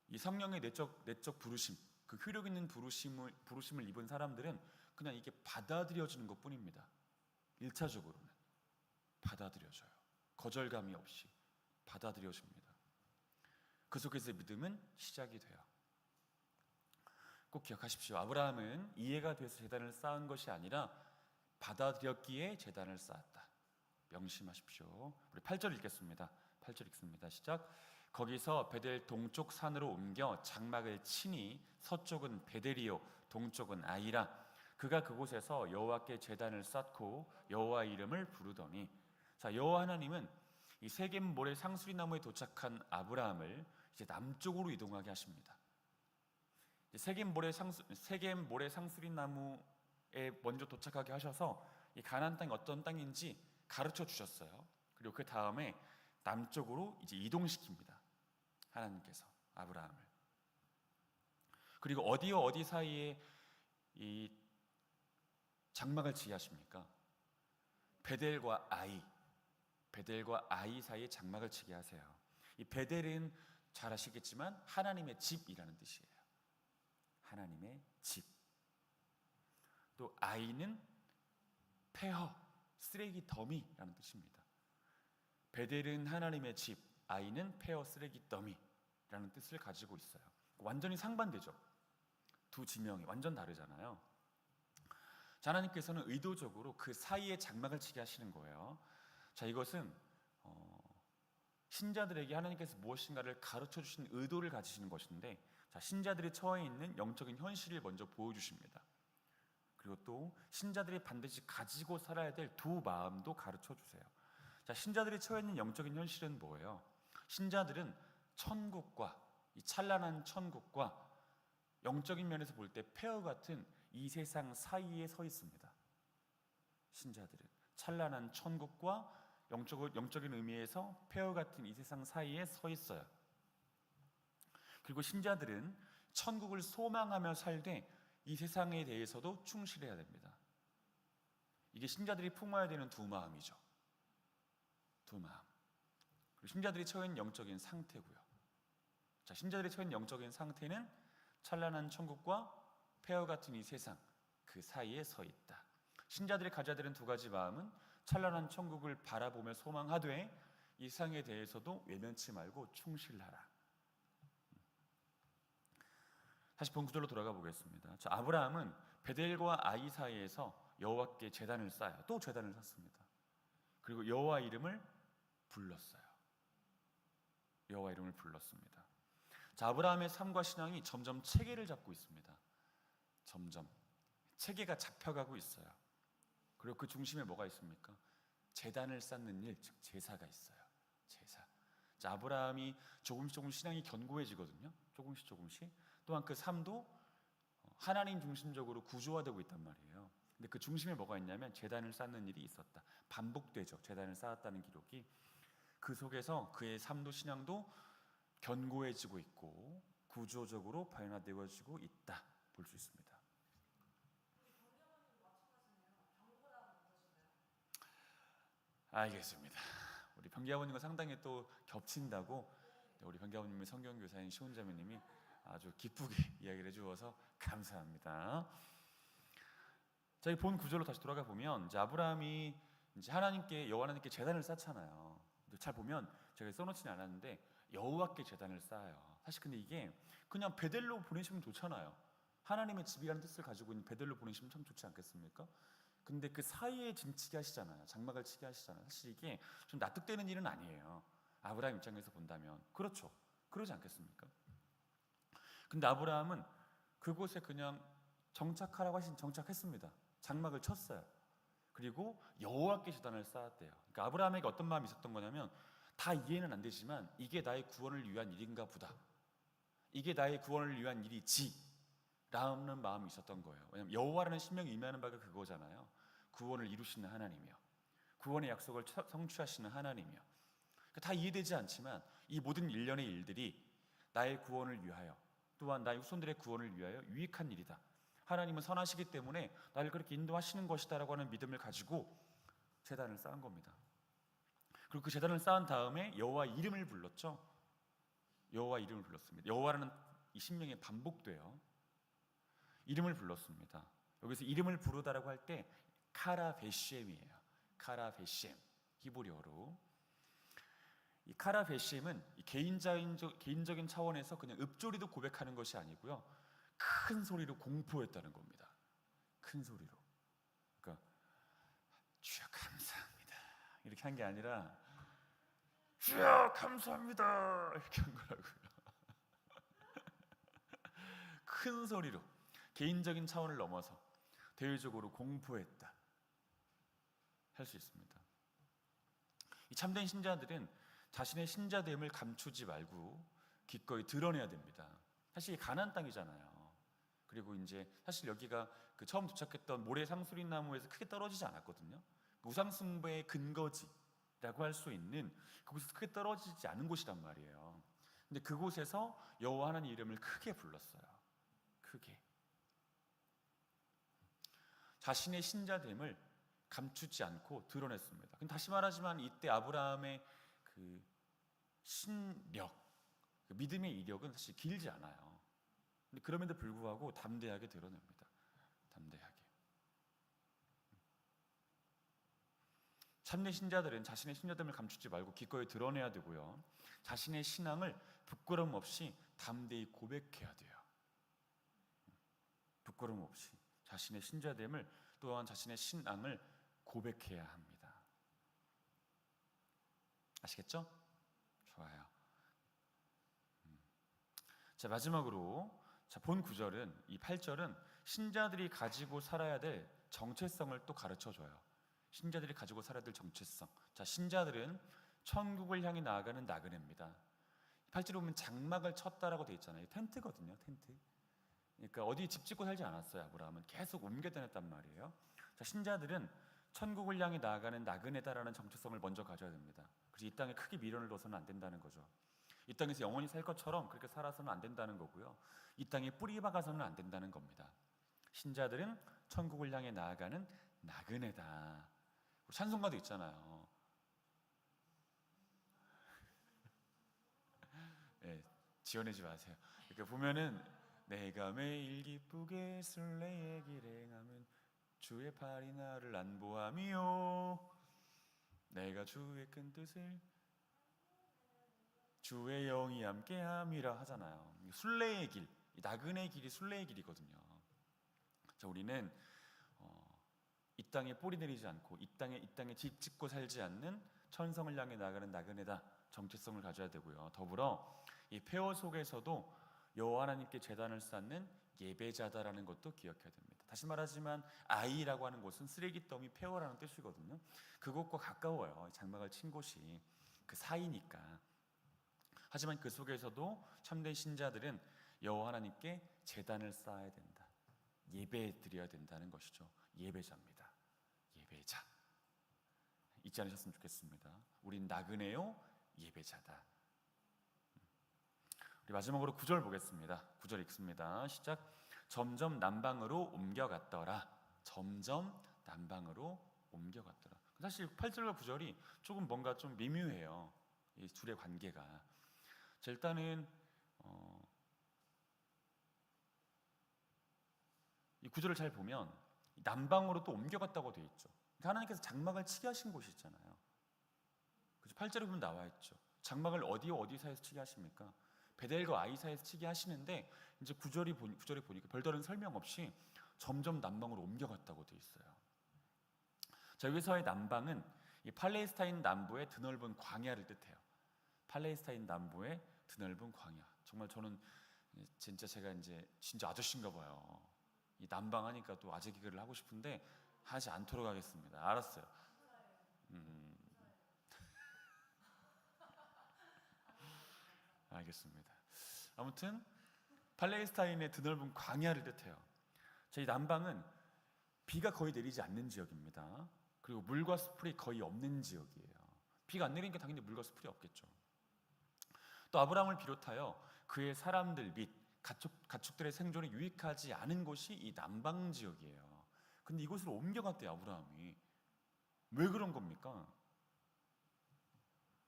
이 성령의 내적 부르심, 그 효력 있는 부르심을 입은 사람들은 그냥 이게 받아들여지는 것뿐입니다. 1차적으로는 받아들여져요. 거절감이 없이 받아들여집니다. 그 속에서 믿음은 시작이 돼요. 꼭 기억하십시오. 아브라함은 이해가 돼서 제단을 쌓은 것이 아니라 받아들였기에 제단을 쌓았다. 명심하십시오. 우리 8절 읽겠습니다. 8절 읽습니다. 시작. 거기서 베델 동쪽 산으로 옮겨 장막을 치니 서쪽은 베델이요 동쪽은 아이라. 그가 그곳에서 여호와께 제단을 쌓고 여호와 이름을 부르더니. 자, 여호와 하나님은 이 세겜 모래 상수리 나무에 도착한 아브라함을 이제 남쪽으로 이동하게 하십니다. 세겜 모래 상수리 나무에 먼저 도착하게 하셔서 이 가나안 땅이 어떤 땅인지 가르쳐 주셨어요. 그리고 그 다음에 남쪽으로 이제 이동시킵니다. 하나님께서 아브라함을. 그리고 어디와 어디 사이에 이 장막을 치게 하십니까? 베델과 아이 사이에 장막을 치게 하세요. 이 베델은 잘 아시겠지만 하나님의 집이라는 뜻이에요. 하나님의 집. 또 아이는 폐허, 쓰레기 더미라는 뜻입니다. 베델은 하나님의 집, 아이는 폐허, 쓰레기 더미라는 뜻을 가지고 있어요. 완전히 상반되죠. 두 지명이 완전 다르잖아요. 자, 하나님께서는 의도적으로 그 사이에 장막을 치게 하시는 거예요. 자, 이것은 신자들에게 하나님께서 무엇인가를 가르쳐 주신 의도를 가지시는 것인데, 자, 신자들이 처해 있는 영적인 현실을 먼저 보여주십니다. 그리고 또 신자들이 반드시 가지고 살아야 될 두 마음도 가르쳐 주세요. 자, 신자들이 처해 있는 영적인 현실은 뭐예요? 신자들은 천국과 이 찬란한 천국과 영적인 면에서 볼 때 폐허 같은 이 세상 사이에 서 있습니다. 신자들은 찬란한 천국과 영적인 의미에서 폐허 같은 이 세상 사이에 서 있어요. 그리고 신자들은 천국을 소망하며 살되 이 세상에 대해서도 충실해야 됩니다. 이게 신자들이 품어야 되는 두 마음이죠. 두 마음. 그리고 신자들이 처해 있는 영적인 상태고요. 자, 신자들이 처해 있는 영적인 상태는 찬란한 천국과 폐허 같은 이 세상 그 사이에 서 있다. 신자들이 가져야 되는 두 가지 마음은 찬란한 천국을 바라보며 소망하되 이 세상에 대해서도 외면치 말고 충실하라. 다시 본 구절로 돌아가 보겠습니다. 자, 아브라함은 베델과 아이 사이에서 여호와께 제단을 쌓아요. 또 제단을 쌓습니다. 그리고 여호와 이름을 불렀어요. 여호와 이름을 불렀습니다. 자, 아브라함의 삶과 신앙이 점점 체계를 잡고 있습니다. 점점 체계가 잡혀가고 있어요. 그리고 그 중심에 뭐가 있습니까? 제단을 쌓는 일, 즉 제사가 있어요. 제사. 자, 아브라함이 조금씩 신앙이 견고해지거든요. 조금씩. 또한 그 삶도 하나님 중심적으로 구조화되고 있단 말이에요. 근데 그 중심에 뭐가 있냐면 제단을 쌓는 일이 있었다. 반복되죠. 제단을 쌓았다는 기록이. 그 속에서 그의 삶도 신앙도 견고해지고 있고 구조적으로 발현되어지고 있다 볼 수 있습니다. 알겠습니다. 우리 병기 아버님과 상당히 또 겹친다고 우리 병기 아버님의 성경교사인 시온자매님이 아주 기쁘게 이야기를 해주어서 감사합니다. 자, 이 본 구절로 다시 돌아가 보면 이제 아브라함이 이제 여호와 하나님께 제단을 쌓잖아요. 잘 보면 제가 써놓지는 않았는데 여호와께 제단을 쌓아요. 사실 근데 이게 그냥 베델로 보내시면 좋잖아요. 하나님의 집이라는 뜻을 가지고 있는 베델로 보내시면 참 좋지 않겠습니까? 근데 그 사이에 짐 치게 하시잖아요. 장막을 치게 하시잖아요. 사실 이게 좀 납득되는 일은 아니에요. 아브라함 입장에서 본다면. 그렇죠. 그러지 않겠습니까? 근데 아브라함은 그곳에 그냥 정착하라고 하신 정착했습니다. 장막을 쳤어요. 그리고 여호와께 제단을 쌓았대요. 그러니까 아브라함에게 어떤 마음이 있었던 거냐면, 다 이해는 안 되지만 이게 나의 구원을 위한 일인가 보다, 이게 나의 구원을 위한 일이지 라는 마음이 있었던 거예요. 왜냐하면 여호와라는 신명이 의미하는 바가 그거잖아요. 구원을 이루시는 하나님이요, 구원의 약속을 성취하시는 하나님이요. 그러니까 다 이해되지 않지만 이 모든 일련의 일들이 나의 구원을 위하여, 또한 나의 후손들의 구원을 위하여 유익한 일이다, 하나님은 선하시기 때문에 나를 그렇게 인도하시는 것이다 라고 하는 믿음을 가지고 제단을 쌓은 겁니다. 그리고 그 제단을 쌓은 다음에 여호와 이름을 불렀죠. 여호와 이름을 불렀습니다. 여호와라는 이 신명이 반복돼요. 이름을 불렀습니다. 여기서 이름을 부르다라고 할 때 카라베셴이에요. 카라베셴, 히브리어로. 이 카라베셴은 개인적인 차원에서 그냥 읊조리도 고백하는 것이 아니고요, 큰 소리로 공포했다는 겁니다. 큰 소리로. 그러니까 주여 감사합니다 이렇게 한 게 아니라 주여 감사합니다 이렇게 한 거라고요. 큰 소리로, 개인적인 차원을 넘어서 대외적으로 공포했다 할 수 있습니다. 이 참된 신자들은 자신의 신자됨을 감추지 말고 기꺼이 드러내야 됩니다. 사실 가나안 땅이잖아요. 그리고 이제 사실 여기가 그 처음 도착했던 모래 상수리 나무에서 크게 떨어지지 않았거든요. 우상 숭배의 근거지라고 할 수 있는 그곳에서 크게 떨어지지 않은 곳이란 말이에요. 근데 그곳에서 여호와 하나님 이름을 크게 불렀어요. 크게. 자신의 신자됨을 감추지 않고 드러냈습니다. 근데 다시 말하지만 이때 아브라함의 그 신력, 그 믿음의 이력은 사실 길지 않아요. 근데 그럼에도 불구하고 담대하게 드러냅니다. 담대하게. 참된 신자들은 자신의 신자됨을 감추지 말고 기꺼이 드러내야 되고요, 자신의 신앙을 부끄럼 없이 담대히 고백해야 돼요. 부끄럼 없이 자신의 신자됨을, 또한 자신의 신앙을 고백해야 합니다. 아시겠죠? 좋아요. 자, 마지막으로 본 9절은, 이 8절은 신자들이 가지고 살아야 될 정체성을 또 가르쳐줘요. 신자들이 가지고 살아야 될 정체성. 자, 신자들은 천국을 향해 나아가는 나그네입니다. 8절에 보면 장막을 쳤다라고 되어 있잖아요. 텐트거든요, 텐트. 그러니까 어디 집 짓고 살지 않았어요. 아브라함은 계속 옮겨 다녔단 말이에요. 자, 신자들은 천국을 향해 나아가는 나그네다라는 정체성을 먼저 가져야 됩니다. 그래서 이 땅에 크게 미련을 둬서는 안 된다는 거죠. 이 땅에서 영원히 살 것처럼 그렇게 살아서는 안 된다는 거고요, 이 땅에 뿌리 박아서는 안 된다는 겁니다. 신자들은 천국을 향해 나아가는 나그네다. 찬송가도 있잖아요. 네, 지어내지 마세요. 이렇게 보면은 내가 매일 기쁘게 순례의 길 행하면 주의 팔이 나를 안보하며 내가 주의 큰 뜻을 주의 영이 함께함이라 하잖아요. 순례의 길, 나그네의 길이 순례의 길이거든요. 자, 우리는 이 땅에 뿌리 내리지 않고 이 땅에 집 짓고 살지 않는 천성을 향해 나가는 나그네다 정체성을 가져야 되고요, 더불어 이 폐허 속에서도 여호와 하나님께 제단을 쌓는 예배자다라는 것도 기억해야 됩니다. 다시 말하지만 아이라고 하는 곳은 쓰레기더미, 폐허라는 뜻이거든요. 그곳과 가까워요. 장막을 친 곳이 그 사이니까. 하지만 그 속에서도 참된 신자들은 여호와 하나님께 제단을 쌓아야 된다, 예배 드려야 된다는 것이죠. 예배자입니다. 예배자. 잊지 않으셨으면 좋겠습니다. 우린 나그네요, 예배자다. 우리 마지막으로 9절 보겠습니다. 9절 읽습니다. 시작. 점점 남방으로 옮겨갔더라. 점점 남방으로 옮겨갔더라. 사실 8절과 9절이 조금 뭔가 좀 미묘해요, 이 둘의 관계가. 자, 일단은 이 9절을 잘 보면 남방으로 또 옮겨갔다고 되어 있죠. 그러니까 하나님께서 장막을 치게 하신 곳이 있잖아요. 그죠? 8절에 보면 나와 있죠. 장막을 어디 사이에서 치게 하십니까? 베델과 아이 사이에서 치게 하시는데, 이제 9절에 보니까 별다른 설명 없이 점점 남방으로 옮겨갔다고 되어 있어요. 자, 여기서의 남방은 이 팔레스타인 남부의 드넓은 광야를 뜻해요. 팔레스타인 남부의 드넓은 광야. 정말 저는 진짜 제가 이제 진짜 아저씨인가 봐요. 이 남방 하니까 또 아재 개그를 하고 싶은데 하지 않도록 하겠습니다. 알았어요. 알겠습니다. 아무튼 팔레스타인의 드넓은 광야를 뜻해요. 이 남방은 비가 거의 내리지 않는 지역입니다. 그리고 물과 수풀이 거의 없는 지역이에요. 비가 안 내리니까 당연히 물과 수풀이 없겠죠. 또 아브라함을 비롯하여 그의 사람들 및 가축들의 생존에 유익하지 않은 곳이 이 남방 지역이에요. 근데 이곳으로 옮겨갔대요, 아브라함이. 왜 그런 겁니까?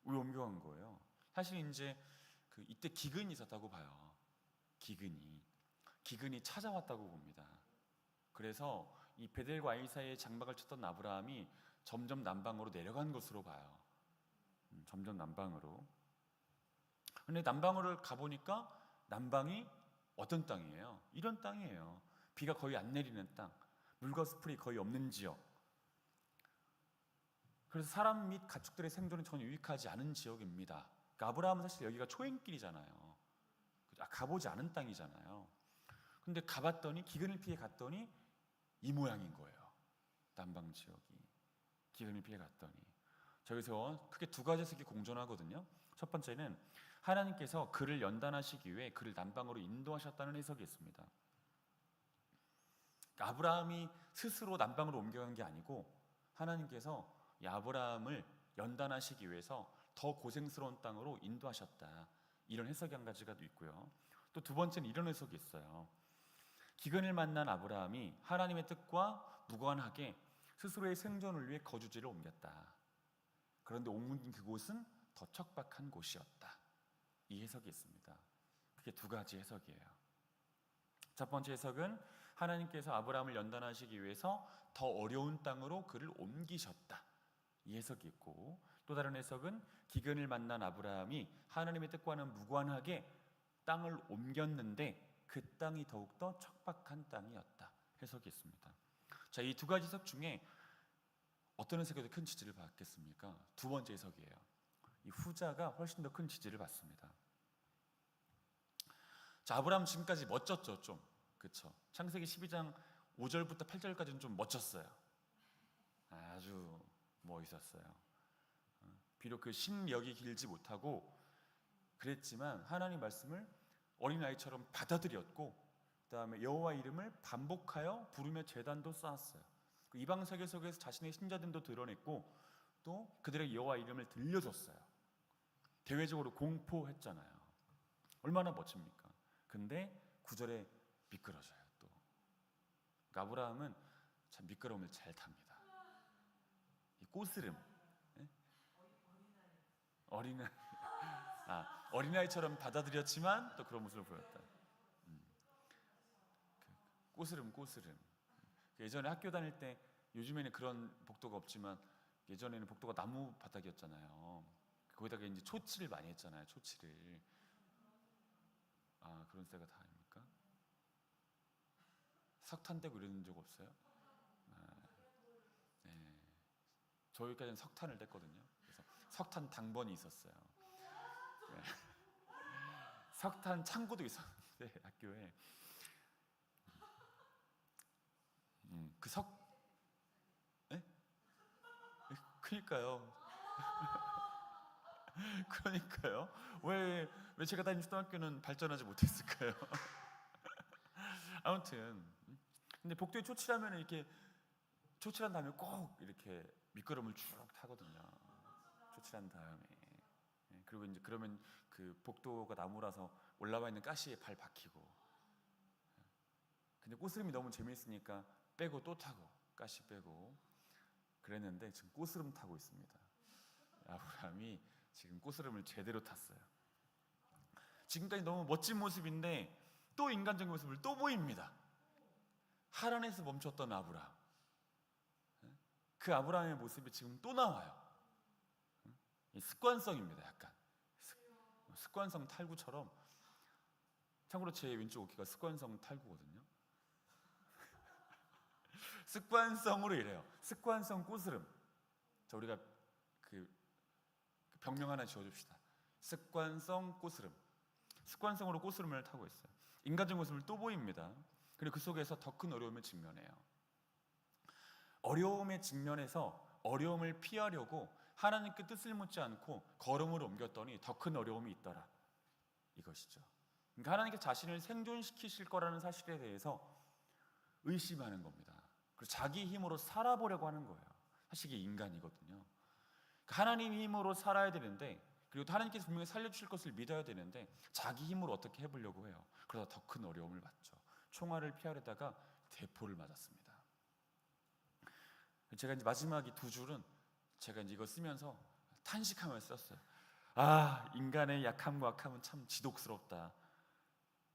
왜 옮겨간 거예요? 사실 이제 이때 기근이 있었다고 봐요. 기근이 찾아왔다고 봅니다. 그래서 이 베델과 아이 사이에 장막을 쳤던 아브라함이 점점 남방으로 내려간 것으로 봐요. 점점 남방으로. 근데 남방으로 가보니까 남방이 어떤 땅이에요? 이런 땅이에요. 비가 거의 안 내리는 땅, 물과 수풀이 거의 없는 지역. 그래서 사람 및 가축들의 생존에 전혀 유익하지 않은 지역입니다. 그러니까 아브라함은 사실 여기가 초행길이잖아요. 가보지 않은 땅이잖아요. 근데 가봤더니, 기근을 피해 갔더니 이 모양인 거예요. 남방 지역이 기근을 피해 갔더니. 저기서 크게 두 가지 해석이 공존하거든요. 첫 번째는 하나님께서 그를 연단하시기 위해 그를 남방으로 인도하셨다는 해석이 있습니다. 그러니까 아브라함이 스스로 남방으로 옮겨간 게 아니고 하나님께서 이 아브라함을 연단하시기 위해서 더 고생스러운 땅으로 인도하셨다. 이런 해석이 한 가지가 있고요. 또 두 번째는 이런 해석이 있어요. 기근을 만난 아브라함이 하나님의 뜻과 무관하게 스스로의 생존을 위해 거주지를 옮겼다. 그런데 옮긴 그곳은 더 척박한 곳이었다. 이 해석이 있습니다. 그게 두 가지 해석이에요. 첫 번째 해석은 하나님께서 아브라함을 연단하시기 위해서 더 어려운 땅으로 그를 옮기셨다. 이 해석이 있고, 또 다른 해석은 기근을 만난 아브라함이 하나님의 뜻과는 무관하게 땅을 옮겼는데 그 땅이 더욱더 척박한 땅이었다. 해석이 있습니다. 자, 이 두 가지 해석 중에 어떤 해석이 더 큰 지지를 받겠습니까? 두 번째 해석이에요. 이 후자가 훨씬 더 큰 지지를 받습니다. 자, 아브라함 지금까지 멋졌죠, 좀. 그렇죠? 창세기 12장 5절부터 8절까지는 좀 멋졌어요. 아주 멋있었어요. 비록 그 심력이 길지 못하고 그랬지만 하나님 말씀을 어린아이처럼 받아들였고, 그 다음에 여호와 이름을 반복하여 부르며 제단도 쌓았어요. 이방 세계 속에서 자신의 신자됨도 드러냈고, 또 그들의 여호와 이름을 들려줬어요. 대외적으로 공포했잖아요. 얼마나 멋집니까? 근데 9절에 미끄러져요. 또 그러니까 아브라함은 참 미끄러움을 잘 탑니다. 이 꼬스름, 어린아이처럼 받아들였지만 또 그런 모습을 보였다. 꼬스름. 예전에 학교 다닐 때, 요즘에는 그런 복도가 없지만 예전에는 복도가 나무 바닥이었잖아요. 거기다가 이제 초치를 많이 했잖아요. 초치를. 그런 때가 다 아닙니까? 석탄 떼고 이러는 적 없어요? 네. 저희까지는 석탄을 뗐거든요. 그래서 석탄 당번이 있었어요. 네. 석탄 창고도 있었는데 학교에 네? 그러니까요. 그러니까요. 왜 제가 다닌 초등학교는 발전하지 못했을까요? 아무튼, 근데 복도에 초치하면 이렇게 초치한 다음에 꼭 이렇게 미끄럼을 쭉 타거든요. 초치한 다음에. 그리고 이제 그러면 그 복도가 나무라서 올라와 있는 가시에 발 박히고. 근데 꼬스름이 너무 재미있으니까 빼고 또 타고, 가시 빼고 그랬는데 지금 꼬스름 타고 있습니다. 아브라함이 지금 꼬스름을 제대로 탔어요. 지금까지 너무 멋진 모습인데 또 인간적인 모습을 또 보입니다. 하란에서 멈췄던 아브라함, 그 아브라함의 모습이 지금 또 나와요. 습관성입니다. 약간 습관성 탈구처럼. 참고로 제 왼쪽 어깨가 습관성 탈구거든요. 습관성으로 이래요. 습관성 꼬스름. 자, 우리가 그 병명 하나 지어줍시다. 습관성 꼬스름. 습관성으로 꼬스름을 타고 있어요. 인간적 모습을 또 보입니다. 그리고 그 속에서 더 큰 어려움을 직면해요. 어려움에 직면해서 어려움을 피하려고 하나님께 뜻을 묻지 않고 걸음을 옮겼더니 더 큰 어려움이 있더라. 이것이죠. 그러니까 하나님께 자신을 생존시키실 거라는 사실에 대해서 의심하는 겁니다. 그리고 자기 힘으로 살아보려고 하는 거예요. 사실 이게 인간이거든요. 하나님 힘으로 살아야 되는데, 그리고 하나님께서 분명히 살려주실 것을 믿어야 되는데 자기 힘으로 어떻게 해보려고 해요. 그러다 더 큰 어려움을 받죠. 총알을 피하려다가 대포를 맞았습니다. 제가 이제 마지막 이 두 줄은 제가 이제 이거 쓰면서 탄식하면서 썼어요. 아, 인간의 약함과 악함은 참 지독스럽다.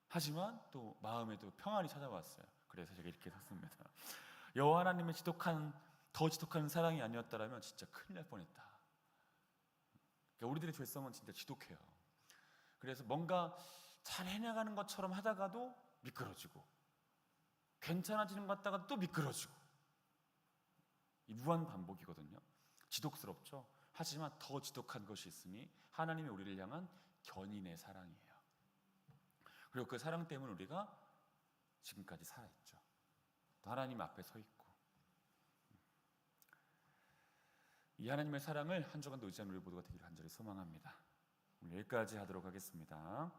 하지만 또 마음에도 평안이 찾아왔어요. 그래서 제가 이렇게 썼습니다. 여호와 하나님의 더 지독한 사랑이 아니었다라면 진짜 큰일 날 뻔했다. 그러니까 우리들의 죄성은 진짜 지독해요. 그래서 뭔가 잘 해나가는 것처럼 하다가도 미끄러지고, 괜찮아지는 것 같다가 또 미끄러지고, 이 무한 반복이거든요. 지독스럽죠. 하지만 더 지독한 것이 있으니 하나님의 우리를 향한 견인의 사랑이에요. 그리고 그 사랑 때문에 우리가 지금까지 살아있죠. 또 하나님 앞에 서 있고, 이 하나님의 사랑을 한 주간도 의지하는 우리 모두가 되기를 간절히 소망합니다. 오늘 여기까지 하도록 하겠습니다.